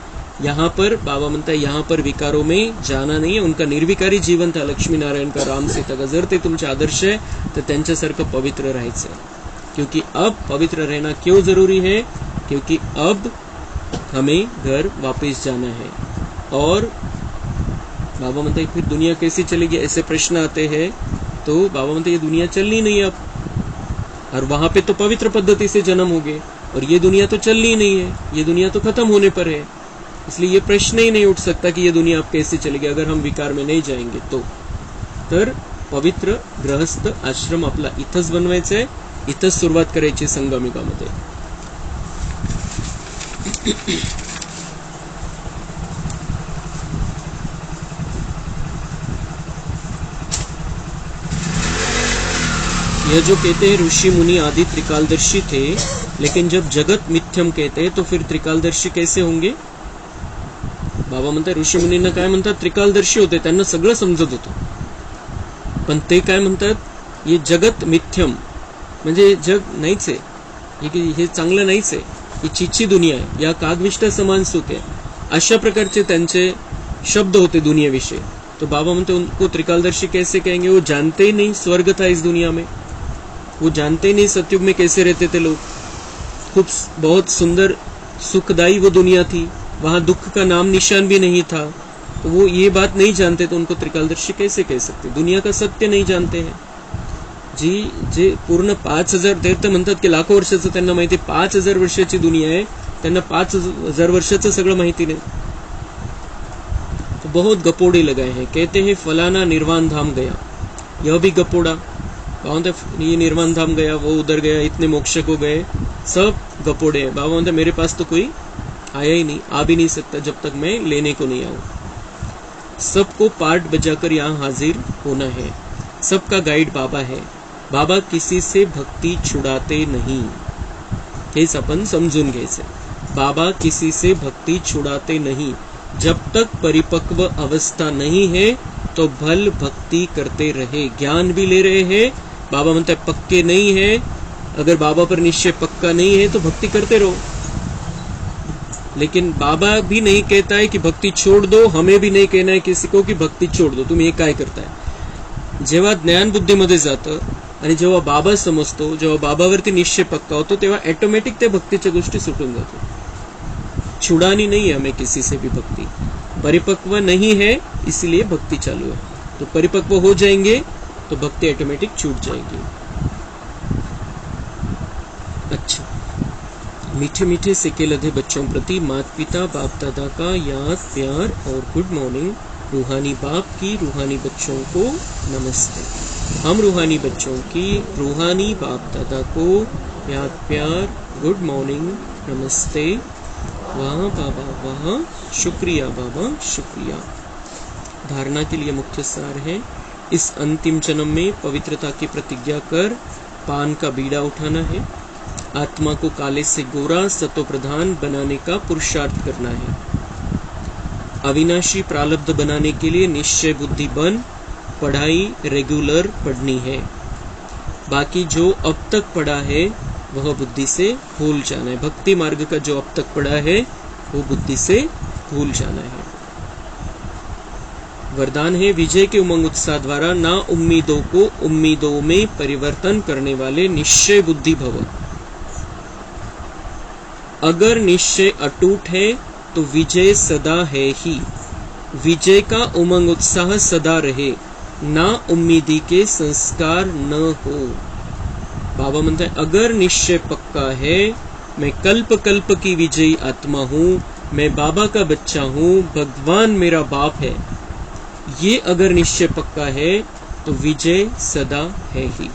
यहाँ पर बाबा म्हणताय यहाँ पर विकारों में जाना नहीं है. उनका निर्विकारी जीवन था लक्ष्मी नारायण का, राम सीता का. जर ते तुमचे आदर्श है तर त्यांच्यासारखं पवित्र राहायचं. क्योंकि अब पवित्र रहना क्यों जरूरी है, क्योंकि अब हमें घर वापस जाना है. और बाबा म्हणताय फिर दुनिया कैसी चलेगी, ऐसे प्रश्न आते हैं. तो बाबा म्हणते ये दुनिया चलनी नहीं अब, और वहां पे तो पवित्र पद्धति से जन्म हो गए, और ये दुनिया तो चलनी ही नहीं है, ये दुनिया तो खत्म होने पर है. इसलिए ये प्रश्न ही नहीं उठ सकता कि ये दुनिया अब कैसे चलेगी अगर हम विकार में नहीं जाएंगे तो. तर पवित्र गृहस्थ आश्रम आपला इथंच बनवायचा आहे, इथंच सुरुवात करायची संगमिकामध्ये. यह जो कहते हैं ऋषि मुनि आदि त्रिकालदर्शी थे, लेकिन जब जगत मिथ्यम कहते हैं तो फिर त्रिकालदर्शी कैसे होंगे. बाबा म्हणतात ऋषी मुनींना काय म्हणतात, त्रिकालदर्शी होते, त्यांना सगळं समजत होतं. पण ते काय म्हणतात, हे जगत मिथ्यम म्हणजे जग नाहीच आहे, हे चांगलं नाहीच आहे, ही चीची दुनिया आहे, या कागविष्टा समान सुख आहे, अशा प्रकारचे त्यांचे शब्द होते दुनियाविषयी. तो बाबा म्हणते उनको त्रिकालदर्शी कैसे कहेंगे. वो जानते ही नहीं स्वर्ग था इस दुनिया में, वो जानते ही नहीं सतयुग में कैसे रहते थे लोग. खूब बहुत सुंदर सुखदायी वो दुनिया थी, वहां दुख का नाम निशान भी नहीं था. तो वो ये बात नहीं जानते, तो उनको त्रिकालदर्शी कैसे कह सकते. दुनिया का सत्य नहीं जानते हैं जी. जे पूर्ण 5000 देवता म्हणतात की लाखो वर्षाचं त्यांना माहिती, 5000 वर्षाची दुनिया आहे, त्यांना 5000 वर्षाचं सगळं माहिती नाही. तो बहुत गपोड़े लगाए हैं. कहते हैं फलाना निर्वाण धाम गया, यह भी गपोड़ा. ये निर्वाण धाम गया, वो उधर गया, इतने मोक्षक हो गए, सब गपोड़े हैं. बाबा म्हणते मेरे पास तो कोई आया ही नहीं, आ भी नहीं सकता जब तक मैं लेने को नहीं आऊं. सबको पार्ट बजाकर यहाँ हाजिर होना है. सबका गाइड बाबा है. बाबा किसी से भक्ती छुड़ाते नहीं, हेच आपण समजून घ्यायचं. बाबा किसी से भक्ति छुड़ाते नहीं. जब तक परिपक्व अवस्था नहीं है तो भल भक्ति करते रहे. ज्ञान भी ले रहे हैं, बाबा म्हणते हैं पक्के नहीं है, अगर बाबा पर निश्चय पक्का नहीं है तो भक्ति करते रहो. लेकिन बाबा भी नहीं कहता है कि भक्ति छोड़ दो, हमें भी नहीं कहना है किसी को कि भक्ति छोड़ दो, तुम ये काय करता है. जेव्हा ज्ञान बुद्धीमध्ये जातं आणि जेव्हा बाबा समजतो, जेव्हा बाबावरती निश्चय पक्का होतो, तेव्हा ऑटोमेटिक त्या भक्तीच्या गोष्टी सुटून जातो। छुड़ानी नहीं है हमें किसी से भी भक्ति, परिपक्व नहीं है इसलिए भक्ति चालू है। तो परिपक्व हो जाएंगे तो भक्ति ऑटोमेटिक छूट जाएगी। अच्छा, मीठे मीठे सिक्के लदे बच्चों प्रति माता पिता बाप दादा का याद प्यार और गुड मॉर्निंग। रूहानी बाप की रूहानी बच्चों को नमस्ते। हम रूहानी बच्चों की रूहानी बाप दादा को याद प्यार गुड मॉर्निंग नमस्ते। वाह बाबा वाह, शुक्रिया बाबा शुक्रिया। धारणा के लिए मुख्य सार है, इस अंतिम जन्म में पवित्रता की प्रतिज्ञा कर पान का बीड़ा उठाना है। आत्मा को काले से गोरा सतो प्रधान बनाने का पुरुषार्थ करना है। अविनाशी प्रारब्ध बनाने के लिए निश्चय बुद्धि बन पढ़ाई रेगुलर पढ़नी है। बाकी जो अब तक पढ़ा है वह बुद्धि से भूल जाना है। भक्ति मार्ग का जो अब तक पढ़ा है वो बुद्धि से भूल जाना है। वरदान है, विजय के उमंग उत्साह द्वारा ना उम्मीदों को उम्मीदों में परिवर्तन करने वाले निश्चय बुद्धि भव। अगर निश्चय अटूट है तो विजय सदा है ही। विजय का उमंग उत्साह सदा रहे, ना उम्मीदी के संस्कार न हो। बाबा म्हणते अगर निश्चय पक्का है, मैं कल्प कल्प की विजयी आत्मा हूँ, मैं बाबा का बच्चा हूँ, भगवान मेरा बाप है, ये अगर निश्चय पक्का है तो विजय सदा है ही।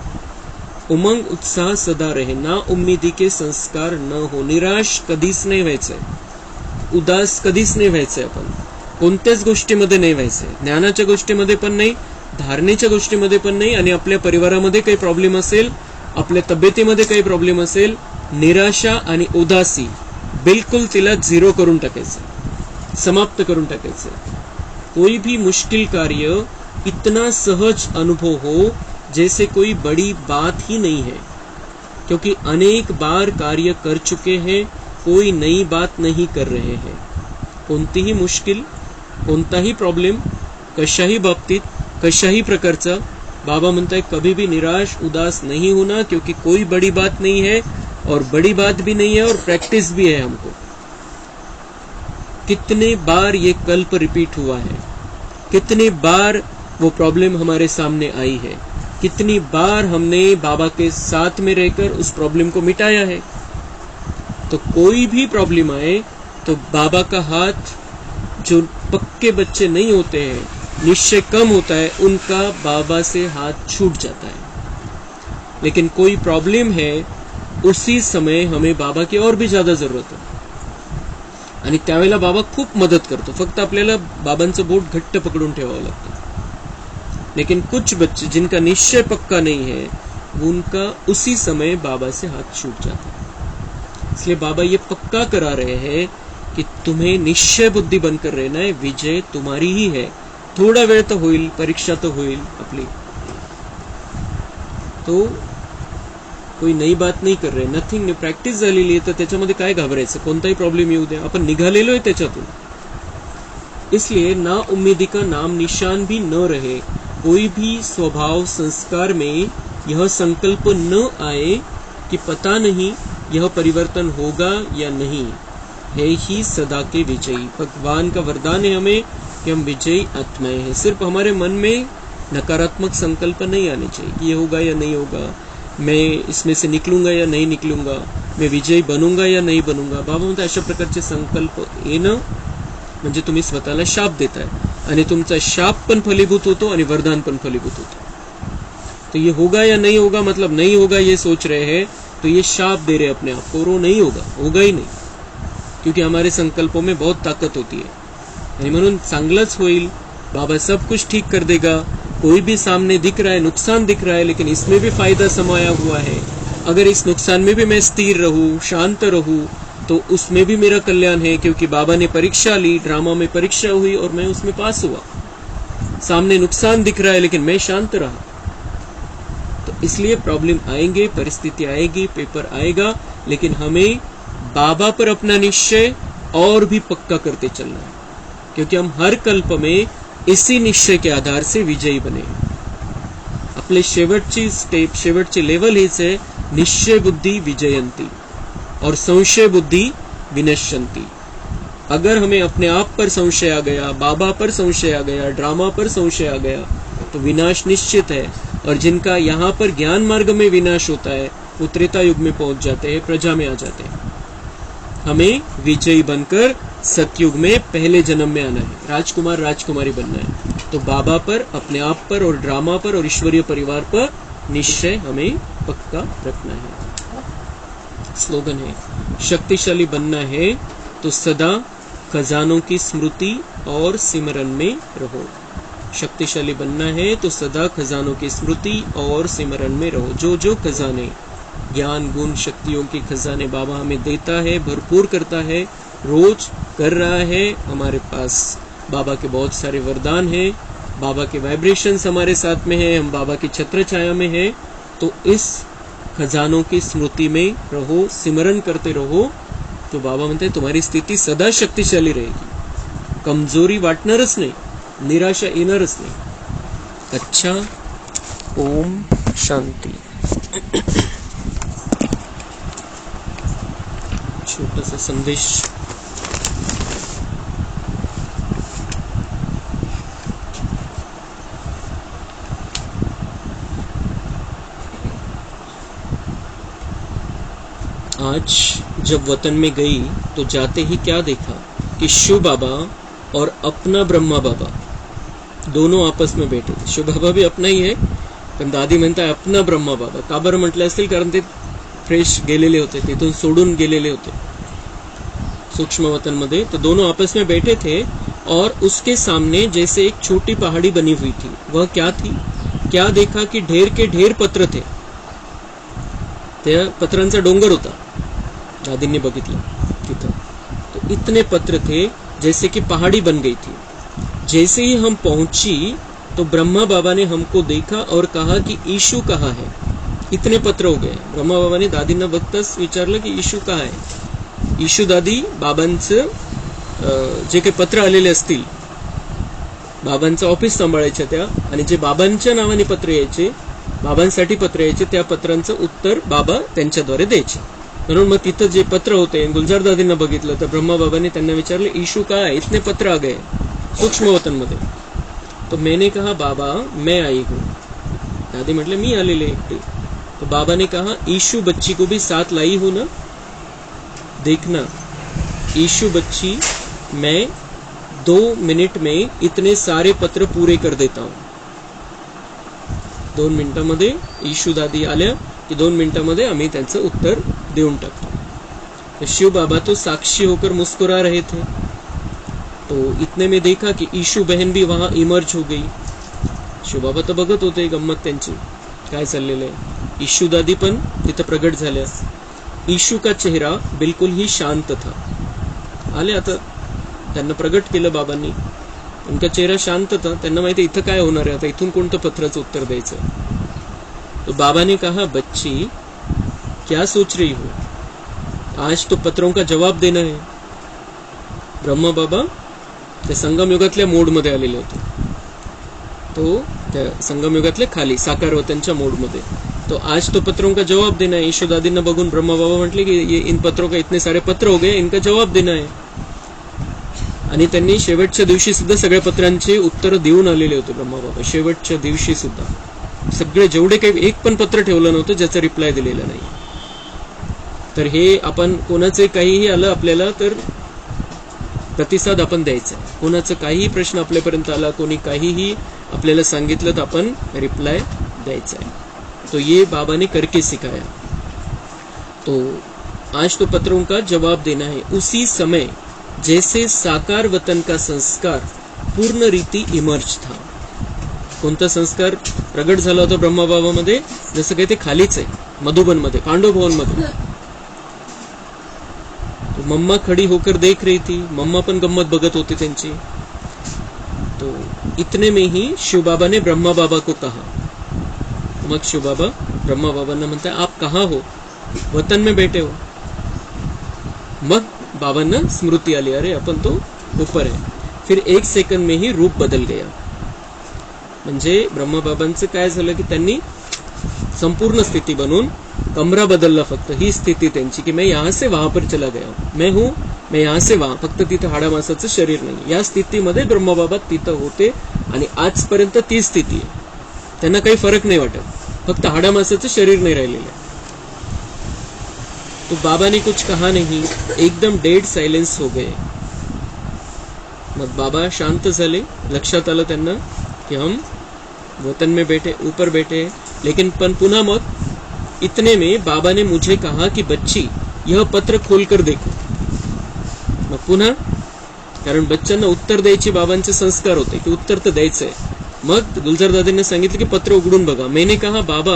उमंग उत्साह सदा रहे, ना उम्मीदी के संस्कार न हो। निराश कधीच नाही व्हायचंय, उदास कधीच नाही व्हायचंय। आपण कोणत्याच गोष्टीमध्ये नाही व्हायचंय, ज्ञानाच्या गोष्टीमध्ये पण नाही, धारणेच्या गोष्टीमध्ये पण नाही, आणि आपल्या परिवारामध्ये काही प्रॉब्लेम असेल, आपल्या तब्येतीमध्ये काही प्रॉब्लेम असेल, निराशा आणि उदासी बिल्कुल तिला झिरो करून टाकायचं, समाप्त करून टाकायचं। कोई भी मुश्किल कार्य इतना सहज अनुभव हो जैसे कोई बड़ी बात ही नहीं है, क्योंकि अनेक बार कार्य कर चुके हैं, कोई नई बात नहीं कर रहे हैं। कोणतीही मुश्किल, कोणताही प्रॉब्लेम, कशाही बाबतीत, कशाही प्रकारचा, बाबा म्हणताय कभी भी निराश उदास नहीं होना, क्योंकि कोई बड़ी बात नहीं है और बड़ी बात भी नहीं है और प्रैक्टिस भी है हमको। कितने बार ये कल्प रिपीट हुआ है, कितने बार वो प्रॉब्लम हमारे सामने आई है, कितनी बार हमने बाबा के साथ में रहकर उस प्रॉब्लम को मिटाया है। तो कोई भी प्रॉब्लम आए तो बाबा का हाथ, जो पक्के बच्चे नहीं होते हैं, निश्चय कम होता है, उनका बाबा से हाथ छूट जाता है। लेकिन कोई प्रॉब्लम है, उसी समय हमें बाबा की और भी ज्यादा जरूरत है, आणि त्यावेळेला बाबा खूप मदत करतो, फक्त आपल्याला बाबांचं बोट घट्ट पकडून ठेवावं लागतं। लेकिन कुछ बच्चे जिनका निश्चय पक्का नहीं है, उनका उसी समय बाबा से हाथ छूट जाता है। इसलिए बाबा ये पक्का करा रहे हैं कि तुम्हें निश्चय बुद्धि बनकर रहना है, विजय तुम्हारी ही है। थोड़ा वेळ तो होईल, परीक्षा तो होईल आपली, तो कोई नई बात नहीं कर रहे, नथिंग न्यू, प्रॅक्टिस झालेली आहे, तर त्याच्यामध्ये काय घाबरायचं, कोणताही प्रॉब्लेम येऊ द्या, आपण निघालेलो आहे त्याच्यातून। इसलिए ना उम्मीदी का नाम निशान भी न रहे, कोई भी स्वभाव संस्कार में यह संकल्प न आए कि पता नहीं यह परिवर्तन होगा या नहीं, है ही सदा के विजयी। भगवान का वरदान है हमें कि हम विजयी आत्माएं हैं। सिर्फ हमारे मन में नकारात्मक संकल्प नहीं आने चाहिए कि ये होगा या नहीं होगा, मैं इसमें से निकलूंगा या नहीं निकलूंगा, मैं विजयी बनूंगा या नहीं बनूंगा। बाबा म्हणतात अशा प्रकारचे संकल्प येणं म्हणजे तुम्ही स्वतःला शाप देताय, आणि तुमचा शाप पण फलीभूत होतो आणि वरदान पण फलीभूत होतो। तो ये होगा या नहीं होगा मतलब नहीं होगा ये सोच रहे हैं, तो ये शाप दे रहे अपने आप को, और वो नहीं होगा, होगा ही नहीं, क्योंकि हमारे संकल्पों में बहुत ताकत होती है। आणि म्हणून चांगलंच होईल, बाबा सब कुछ ठीक कर देगा। कोई भी सामने दिख रहा है, नुकसान दिख रहा है, लेकिन इसमें भी फायदा समाया हुआ है। अगर इस नुकसान में भी मैं स्थिर रहूं, शांत रहूं, तो उसमें भी मेरा कल्याण है, क्योंकि बाबा ने परीक्षा ली, ड्रामा में परीक्षा हुई और मैं उसमें पास हुआ। सामने नुकसान दिख रहा है लेकिन मैं शांत रहा। तो इसलिए प्रॉब्लम आएंगे, परिस्थिति आएगी, पेपर आएगा, लेकिन हमें बाबा पर अपना निश्चय और भी पक्का करते चलना है, क्योंकि हम हर कल्प में इसी निश्चय के आधार से विजयी बने। आपले शेवटची स्टेप, शेवटची लेवल हीच आहे, निश्चय बुद्धि विजयंती और संशय बुद्धि विनश्यंती. अगर हमें अपने आप पर संशय आ गया, बाबा पर संशय आ गया, ड्रामा पर संशय आ गया, तो विनाश निश्चित है. और जिनका यहाँ पर ज्ञान मार्ग में विनाश होता है वो त्रेता युग में पहुंच जाते हैं, प्रजा में आ जाते हैं. हमें विजयी बनकर सतयुग में पहले जन्म में आना है, राजकुमार राजकुमारी बनना है. तो बाबा पर, अपने आप पर और ड्रामा पर और ईश्वरीय परिवार पर निश्चय हमें पक्का रखना है. स्लोगन है, शक्तिशाली बनना है तो सदा खजानों की स्मृति और सिमरन में रहो. शक्तिशाली बनना है तो सदा खजानों की स्मृति और सिमरन में रहो. जो जो खजाने, ज्ञान गुण शक्तियों के खजाने बाबा हमें देता है, भरपूर करता है, रोज कर रहा है. हमारे पास बाबा के बहुत सारे वरदान हैं, बाबा के वाइब्रेशंस हमारे साथ में है, हम बाबा की छत्र छाया में है. तो इस खजानों की स्मृति में रहो, सिमरन करते रहो. तो बाबा म्हणते तुम्हारी स्थिती सदा शक्तिशाली रहेगी, कमजोरी वाटणारच नाही, निराशा येणारच नाही. अच्छा, ओम शांती. छोटा सा संदेश. आज जब वतन में गई तो जाते ही क्या देखा कि शिव बाबा और अपना ब्रह्मा बाबा दोनों आपस में बैठे थे. शिव बाबा भी अपना ही है, पण दादी म्हणताय अपना ब्रह्मा बाबा. का बरं म्हटलं असेल, कारण ते फ्रेश गेलेले होते, तिथून सोडून गेलेले होते सूक्ष्म वतन मध्ये. तो दोनों आपस में बैठे थे और उसके सामने जैसे एक छोटी पहाड़ी बनी हुई थी. वह क्या थी? क्या देखा कि ढेर के ढेर पत्र थे. त्या पत्रांचा डोंगर होता, दादींनी बघितलं तिथं. तो इतने पत्र थे जैसे कि पहाड़ी बन गई थी. जैसे ही हम पहुंची तो ब्रह्मा बाबा ने हमको देखा और कहा कि ईशु कहाँ है. इतने पत्र हो गए. ब्रह्मा बाबाने दादींना बघताच विचारलं की ईशू कहाँ आहे. ईशू दादी बाबांचं जे काही पत्र आलेले असतील, बाबांचं ऑफिस सांभाळायच्या त्या, आणि जे बाबांच्या नावाने पत्र यायचे, बाबांसाठी पत्र यायचे, त्या पत्रांचं उत्तर बाबा त्यांच्याद्वारे द्यायचे. म्हणून मग तिथं जे पत्र होते, गुलजार दादींना बघितलं तर ब्रह्मा बाबाने त्यांना विचारले ईशू कहाँ है, इतने पत्र आ गए सूक्ष्म वतन मध्ये. तो मैंने कहा बाबा मैं आई हूँ. दादी म्हटले मी आलेले एकटे. तो बाबा ने कहा ईशु बच्ची को भी साथ लाई हूं ना, देखना ईशु बच्ची मैं 2 मिनिट में इतने सारे पत्र पूरे कर देता हूं. 2 मिनिटांमध्ये ईशु दादी आल्या की 2 मिनिटांमध्ये आम्ही त्यांचं उत्तर देऊन टाकतो. तो शिव बाबा तो साक्षी होकर मुस्कुरा रहे थे. तो इतने में देखा कि ईशु बहन भी वहां इमर्ज हो गई. शिव बाबा तर बघत होते गंमत त्यांची काय चाललेलं आहे. ईशु दादी पण तिथं प्रगट झाल्या. ईशु का चेहरा बिल्कुल ही शांत था. आले आता, त्यांना प्रगट केलं बाबांनी. उनका चेहरा शांत था. त्यांना माहिती इथं काय होणार आहे, आता इथून कोणतं पत्राचं उत्तर द्यायचं. तो बाबा ने कहा बच्ची क्या सोच रही हो, आज तो पत्रों का जवाब देना है. ब्रह्मा बाबा त्या संगम युगातल्या मोड मध्ये आलेले होते. तो त्या संगम युगातले खाली साकार वतनच्या मोड मध्ये. तो आज तो पत्रों का जवाब देना है. ईशु दादींना बघून ब्रह्मा बाबा म्हटले की ये इन पत्रों का इतने सारे पत्र हो गए, इनका जवाब देना है. आणि त्यांनी शेवटच्या दिवशी सुद्धा सगळ्या पत्रांचे उत्तर देऊन आलेले होते ब्रह्मा बाबा. शेवटच्या दिवशी सुद्धा सगळे, जेवढे काही एक पण पत्र ठेवलं नव्हतं ज्याचा रिप्लाय दिलेला नाही. तर हे आपण कोणाचे काहीही आलं आपल्याला तर प्रतिसाद आपण द्यायचा. कोणाचं काहीही प्रश्न आपल्यापर्यंत आला, कोणी काहीही आपल्याला सांगितलं तर आपण रिप्लाय द्यायचा आहे. तो ये बाबा ने करके सिखाया. तो आज तो पत्रों का जवाब देना है. उसी समय जैसे साकार वतन का संस्कार पूर्ण रीती इमर्ज था. कोणता संस्कार प्रगट झाला होता ब्रह्मा बाबा मध्ये, जसं काही ते खालीच आहे मधुबन मध्ये, पांडव भवन मध्ये. तो मम्मा खड़ी होकर देख रही थी. मम्मा पण गम्मत बघत होती त्यांची. तो इतने में ही शिव बाबा ने ब्रह्मा बाबा को कहा. मग शिव बाबा ब्रह्मा बाबांना म्हणताय आप कहाँ हो, वतन में बैठे हो. मग बाबांना स्मृती आली, अरे अपन तो ऊपर है. फिर 1 सेकंड में ही रूप बदल गया. म्हणजे ब्रह्मबाबांचं काय झालं की त्यांनी संपूर्ण स्थिती बनून कमरा बदलला, फक्त ही स्थिती त्यांची की मैं यहां से वहां पर चला गया हूं, मैं हूं मैं यहां से वहां, फक्त तिथं हाडामासाचं शरीर नाही. या स्थितीमध्ये ब्रह्मबाबा तिथं होते आणि आजपर्यंत ती स्थिती आहे. त्यांना काही फरक नाही वाटत, फक्त हाडामासाचं शरीर नाही राहिलेलं आहे. तो बाबा ने कुछ कहा नहीं, एकदम डेड सायलेन्स हो गए. मग बाबा शांत झाले. लक्षात आलं त्यांना कि हम वतन में बैठे, ऊपर बैठे, लेकिन पुनः मग इतने में बाबा ने मुझे कहा कि बच्ची यह पत्र खोलकर देखो. मग पुन्हा, कारण बच्चांना उत्तर द्यायची बाबांचे संस्कार होते की उत्तर तर द्यायचंय. मग गुलजार दादींनी सांगितलं की पत्र उघडून बघा. मैंने कहा बाबा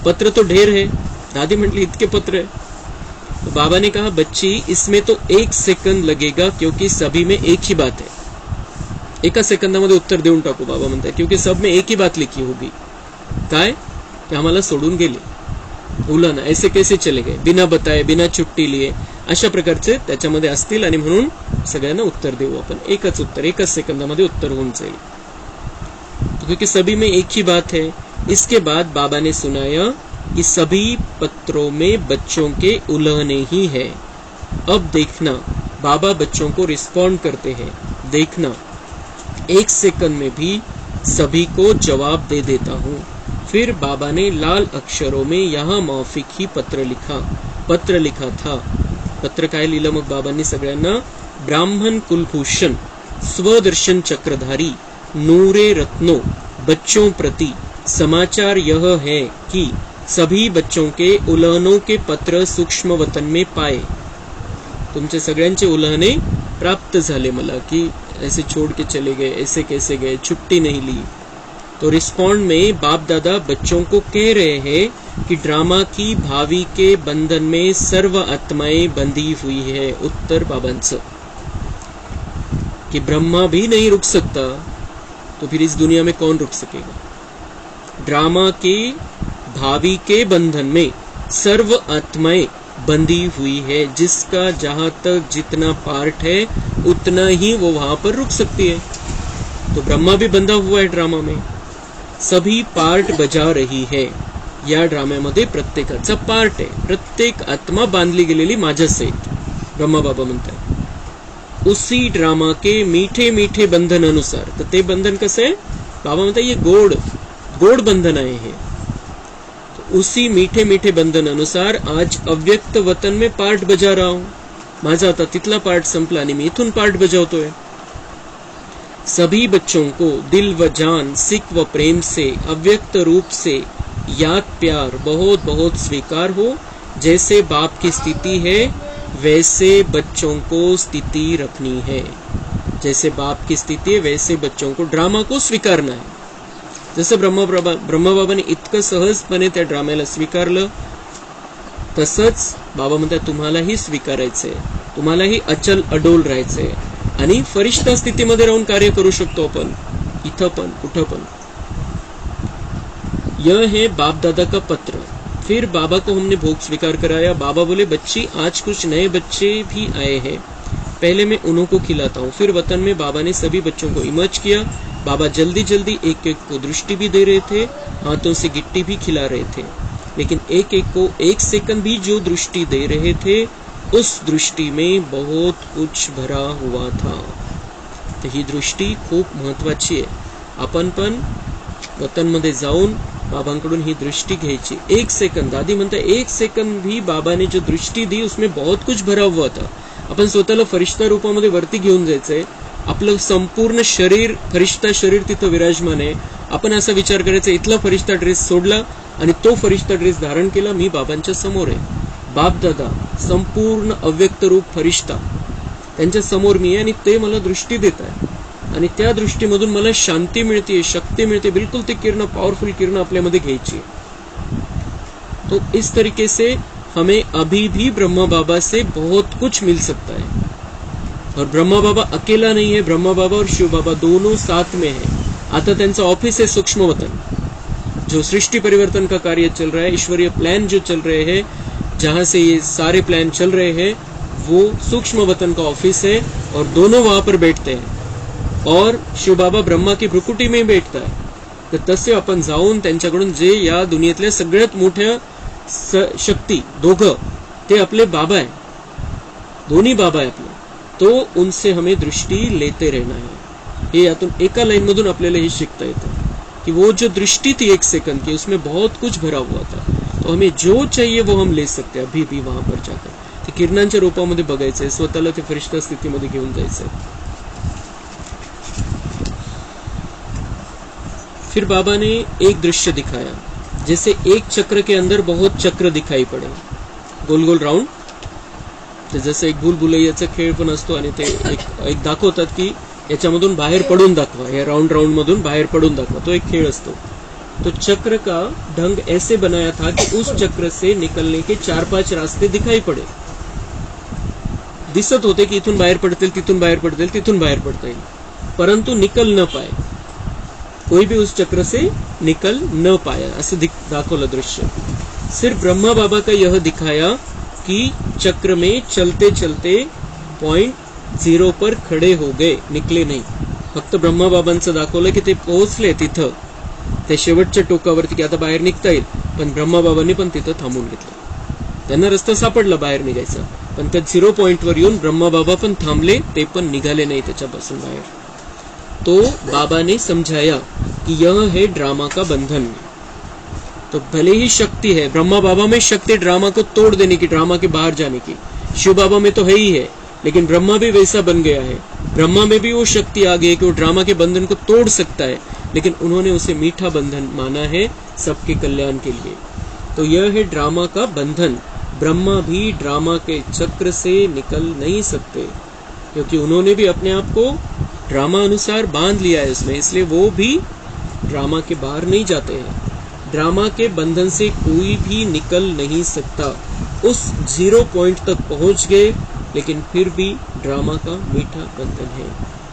पत्र तो ढेर है. दादी म्हटली इतके पत्र है. तो बाबा ने कहा बच्ची इसमें तो 1 सेकंद लगेगा क्योंकि सभी में एक ही बात है. एका सेकंदामध्ये उत्तर देऊन टाकू बाबा म्हणतात, क्योंकि सब में एक ही बात लिखी होगी. काय की आम्हाला सोडून गेले, उलन ऐसे कैसे चले गए, बिना बताए बिना छुट्टी लिए, अशा प्रकारचे त्याच्यामध्ये असतील आणि म्हणून सगळ्यांना उत्तर देऊ आपण. एकच उत्तर, एकच सेकंदामध्ये उत्तर होऊन जाईल. तो क्योंकि सभी में एक ही बात है. इसके बाद बाबा ने सुनाया कि सभी पत्रों में बच्चों के उल्लंघने ही है. अब देखना बाबा बच्चों को रिस्पॉन्ड करते हैं. देखना 1 सेकंड में भी सभी को जवाब दे देता हूँ. फिर बाबा ने लाल अक्षरों में यहाँ मौफिक ही पत्र लिखा था. पत्र काय लिहिलं मग बाबांनी सगळ्यांना? ब्राह्मण कुलभूषण स्वदर्शन चक्रधारी नूरे रत्नों बच्चों प्रति समाचार यह है कि सभी बच्चों के उल्लंघनों के पत्र सूक्ष्म वतन में पाए. तुमचे सगळ्यांचे उल्लंघने प्राप्त झाले मला, कि ऐसे छोड़ के चले गए, ऐसे कैसे गए, छुट्टी नहीं ली. तो रिस्पॉन्ड में बाप दादा बच्चों को कह रहे हैं कि ड्रामा की भावी के बंधन में सर्व आत्माएं बंधी हुई है. उत्तर बाबांचं कि ब्रह्मा भी नहीं रुक सकता, तो फिर इस दुनिया में कौन रुक सकेगा. ड्रामा के भावी के बंधन में सर्व आत्माएं बंधी हुई है. जिसका जहां तक जितना पार्ट है उतना ही वो वहां पर रुक सकती है. तो ब्रह्मा भी बंधा हुआ है ड्रामा में. सभी पार्ट बजा रही है. या ड्राम्यामध्ये प्रत्येकाचा पार्ट आहे. प्रत्येक आत्मा बांधली गेलेली माझ्या सहित. ब्रह्मा बाबा म्हणतात उसी ड्रामा के मीठे मीठे बंधन अनुसार. तर ते बंधन कसं आहे? बाबा म्हणतात ये गोड गोड बंधन आहे हे. उसी मीठे मीठे बंधन अनुसार आज अव्यक्त वतन में पार्ट बजा रहा हूं. माझा आता तिथला पार्ट संपला आणि मी इथून पार्ट बजावतोय. सभी बच्चों को दिल व जान सिक व प्रेम से अव्यक्त रूप से याद प्यार बहुत बहुत स्वीकार हो. जैसे बाप की स्थिति है वैसे बच्चों को स्थिति रखनी है. जैसे बाप की स्थिति है वैसे बच्चों को ड्रामा को स्वीकारना है. जसं ब्रह्मबाबाने इतकं सहजपणे त्या ड्राम्याला स्वीकारलं, तसंच बाबा म्हणतात तुम्हालाही स्वीकारायचंय, तुम्हालाही अचल अडोल राहायचंय आणि फरिश्ता स्थितीमध्ये राहून कार्य करू शकतो आपण, इथं पण कुठं पण. यह है बाप दादा का पत्र. फिर बाबा को हमने भोग स्वीकार कराया. बाबा बोले बच्ची आज कुछ नए बच्चे भी आए हैं, पहले मैं उन्हों को खिलाता हूँ. फिर वतन में बाबा ने सभी बच्चों को इमर्ज किया. बाबा जल्दी जल्दी एक एक को दृष्टि भी दे रहे थे, हाथों से गिट्टी भी खिला रहे थे. लेकिन एक एक को 1 सेकंड भी जो दृष्टि दे रहे थे उस दृष्टी में बहुत कुछ भरा हुआ था. तर ही दृष्टी खूप महत्वाची आहे. आपण पण वतनमध्ये जाऊन बाबांकडून ही दृष्टि घ्यायची. 1 सेकंद, दादी म्हणता 1 सेकंद भी बाबा ने जो दृष्टि दी उसमें बहुत कुछ भरा हुआ था. आपण स्वतःला फरिश्ता रूपामध्ये वरती घेऊन जायचंय. आपलं संपूर्ण शरीर फरिश्ता शरीर तिथं विराजमान आहे. आपण असा विचार करायचा इथला फरिश्ता ड्रेस सोडला आणि तो फरिश्ता ड्रेस धारण केला, मी बाबांच्या समोर आहे. बाप दादा संपूर्ण अव्यक्त रूप फरिश्ता त्यांच्या समोर मी आहे आणि ते मला दृष्टी देत आहे आणि त्या दृष्टीमधून मला शांती मिळते, शक्ती मिळते. बिल्कुल ते किरण, पॉवरफुल किरण आपल्यामध्ये घ्यायची. तो इस तरीके से हमें अभी भी ब्रह्मा बाबा से बहुत कुछ मिल सकता है. और ब्रह्मा बाबा अकेला नहीं है, ब्रह्मा बाबा और शिव बाबा दोनों साथ में है. आता त्यांचा ऑफिस है सूक्ष्म वतन, जो सृष्टि परिवर्तन का कार्य चल रहा है, ईश्वरीय प्लान जो चल रहे हैं, जहां से ये सारे प्लान चल रहे हैं, वो सूक्ष्म वतन का ऑफिस है और दोनों वहां पर बैठते हैं. और शिव बाबा ब्रह्मा की भ्रुकुटी में बैठता है तर तसे आपण जाऊन त्यांच्याकडून जे या दुनियेतल्या सगळ्यात मोठ्या शक्ती दोघं ते आपले बाबा आहे, दोन्ही बाबा आहे आपले, तो उनसे हमें दृष्टि लेते रहना है। हे यातून एका लाइन मधून आपल्याला हे शिकता येतं कि वो जो दृष्टि थी 1 सेकंड की, उसमें बहुत कुछ भरा हुआ था, तो हमें जो चाहिए वो हम ले सकते हैं अभी भी वहां पर जाकर। ते किरणांच्या रूपामध्ये बघायचंय, स्वतःला ते फरिश्ता स्थितीमध्ये घेऊन जायचंय। फिर बाबा ने एक दृश्य दिखाया, जैसे एक चक्र के अंदर बहुत चक्र दिखाई पड़े, गोल गोल राउंड, ते जसं एक भूलभुलैयाचा खेळ पण असतो आणि ते एक दाखवतात की याच्यामधून बाहेर पडून दाखवा, या राउंड मधून बाहेर पडून दाखवा, तो एक खेळ असतो। तो चक्र का ढंग ऐसे बनाया था कि उस चक्र से निकलने के 4-5 रास्ते दिखाई पड़े, दिसत होते की इथून बाहेर पडतील, तिथून बाहेर पडतील, तिथून बाहेर पडता येईल, परंतु निकल न पाए, कोई भी उस चक्र से निकल न पाया, असं दाखवलं दृश्य। सिर्फ ब्रह्मा बाबा का यह दिखाया कि चक्र में चलते चलते पॉइंट 0 पर खड़े हो गए, निकले नाही। फक्त ब्रह्मा बाबांचं दाखवलं की ते पोहोचले तिथं, त्या शेवटच्या टोकावरती की आता बाहेर निघता येईल, पण ब्रह्मा बाबांनी पण तिथं थांबून घेतलं। त्यांना रस्ता सापडला बाहेर निघायचा, पण त्या 0 पॉइंटवर येऊन ब्रह्मा बाबा पण थांबले, ते पण निघाले नाही त्याच्यापासून बाहेर। तो बाबा ने समझाया कि यह है ड्रामा का बंधन। तो भले ही शक्ति है, ब्रह्मा बाबा में शक्ति ड्रामा को तोड़ देने की, ड्रामा के बाहर जाने की, शिव बाबा में तो है ही है, लेकिन ब्रह्मा भी वैसा बन गया है, ब्रह्मा में भी वो शक्ति आ गई है कि वो ड्रामा के बंधन को तोड़ सकता है, लेकिन उन्होंने उसे मीठा बंधन माना है सबके कल्याण के लिए। तो यह है ड्रामा का बंधन। ब्रह्मा भी ड्रामा के चक्र से निकल नहीं सकते, क्योंकि उन्होंने भी अपने आप को ड्रामा अनुसार बांध लिया है उसमें, इसलिए वो भी ड्रामा के बाहर नहीं जाते हैं। ड्रामा के बंधन से कोई भी निकल नहीं सकता। उस 0 पॉइंट तक पहुंच गए, लेकिन फिर भी ड्रामा का मीठा बंधन है।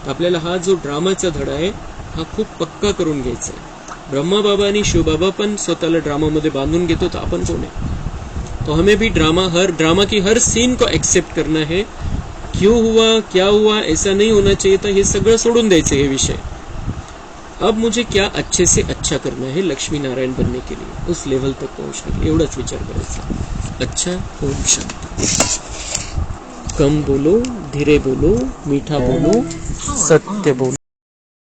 आपल्याला हा जो ड्रामाचा धडा आहे हा खूप पक्का करून घ्यायचा आहे। ब्रह्मा बाबा आणि शिवबाबा पण स्वतःला ड्रामामध्ये बांधून घेतो, तर आपण कोण आहे? तो हमें भी ड्रामा की हर सीन को एक्सेप्ट करना है। क्यों हुआ, क्या हुआ, ऐसा नहीं होना चाहिए था, हे सगळं सोडून द्यायचं हे विषय। अब मुझे क्या अच्छे से अच्छा करना है लक्ष्मी नारायण बनने के लिए, उस लेवल तक पहुंचने के लिए एवढाच विचार करायचा। अच्छा, ओम शांति। कम बोलो, धीरे बोलो, मीठा बोलो, सत्य बोलो।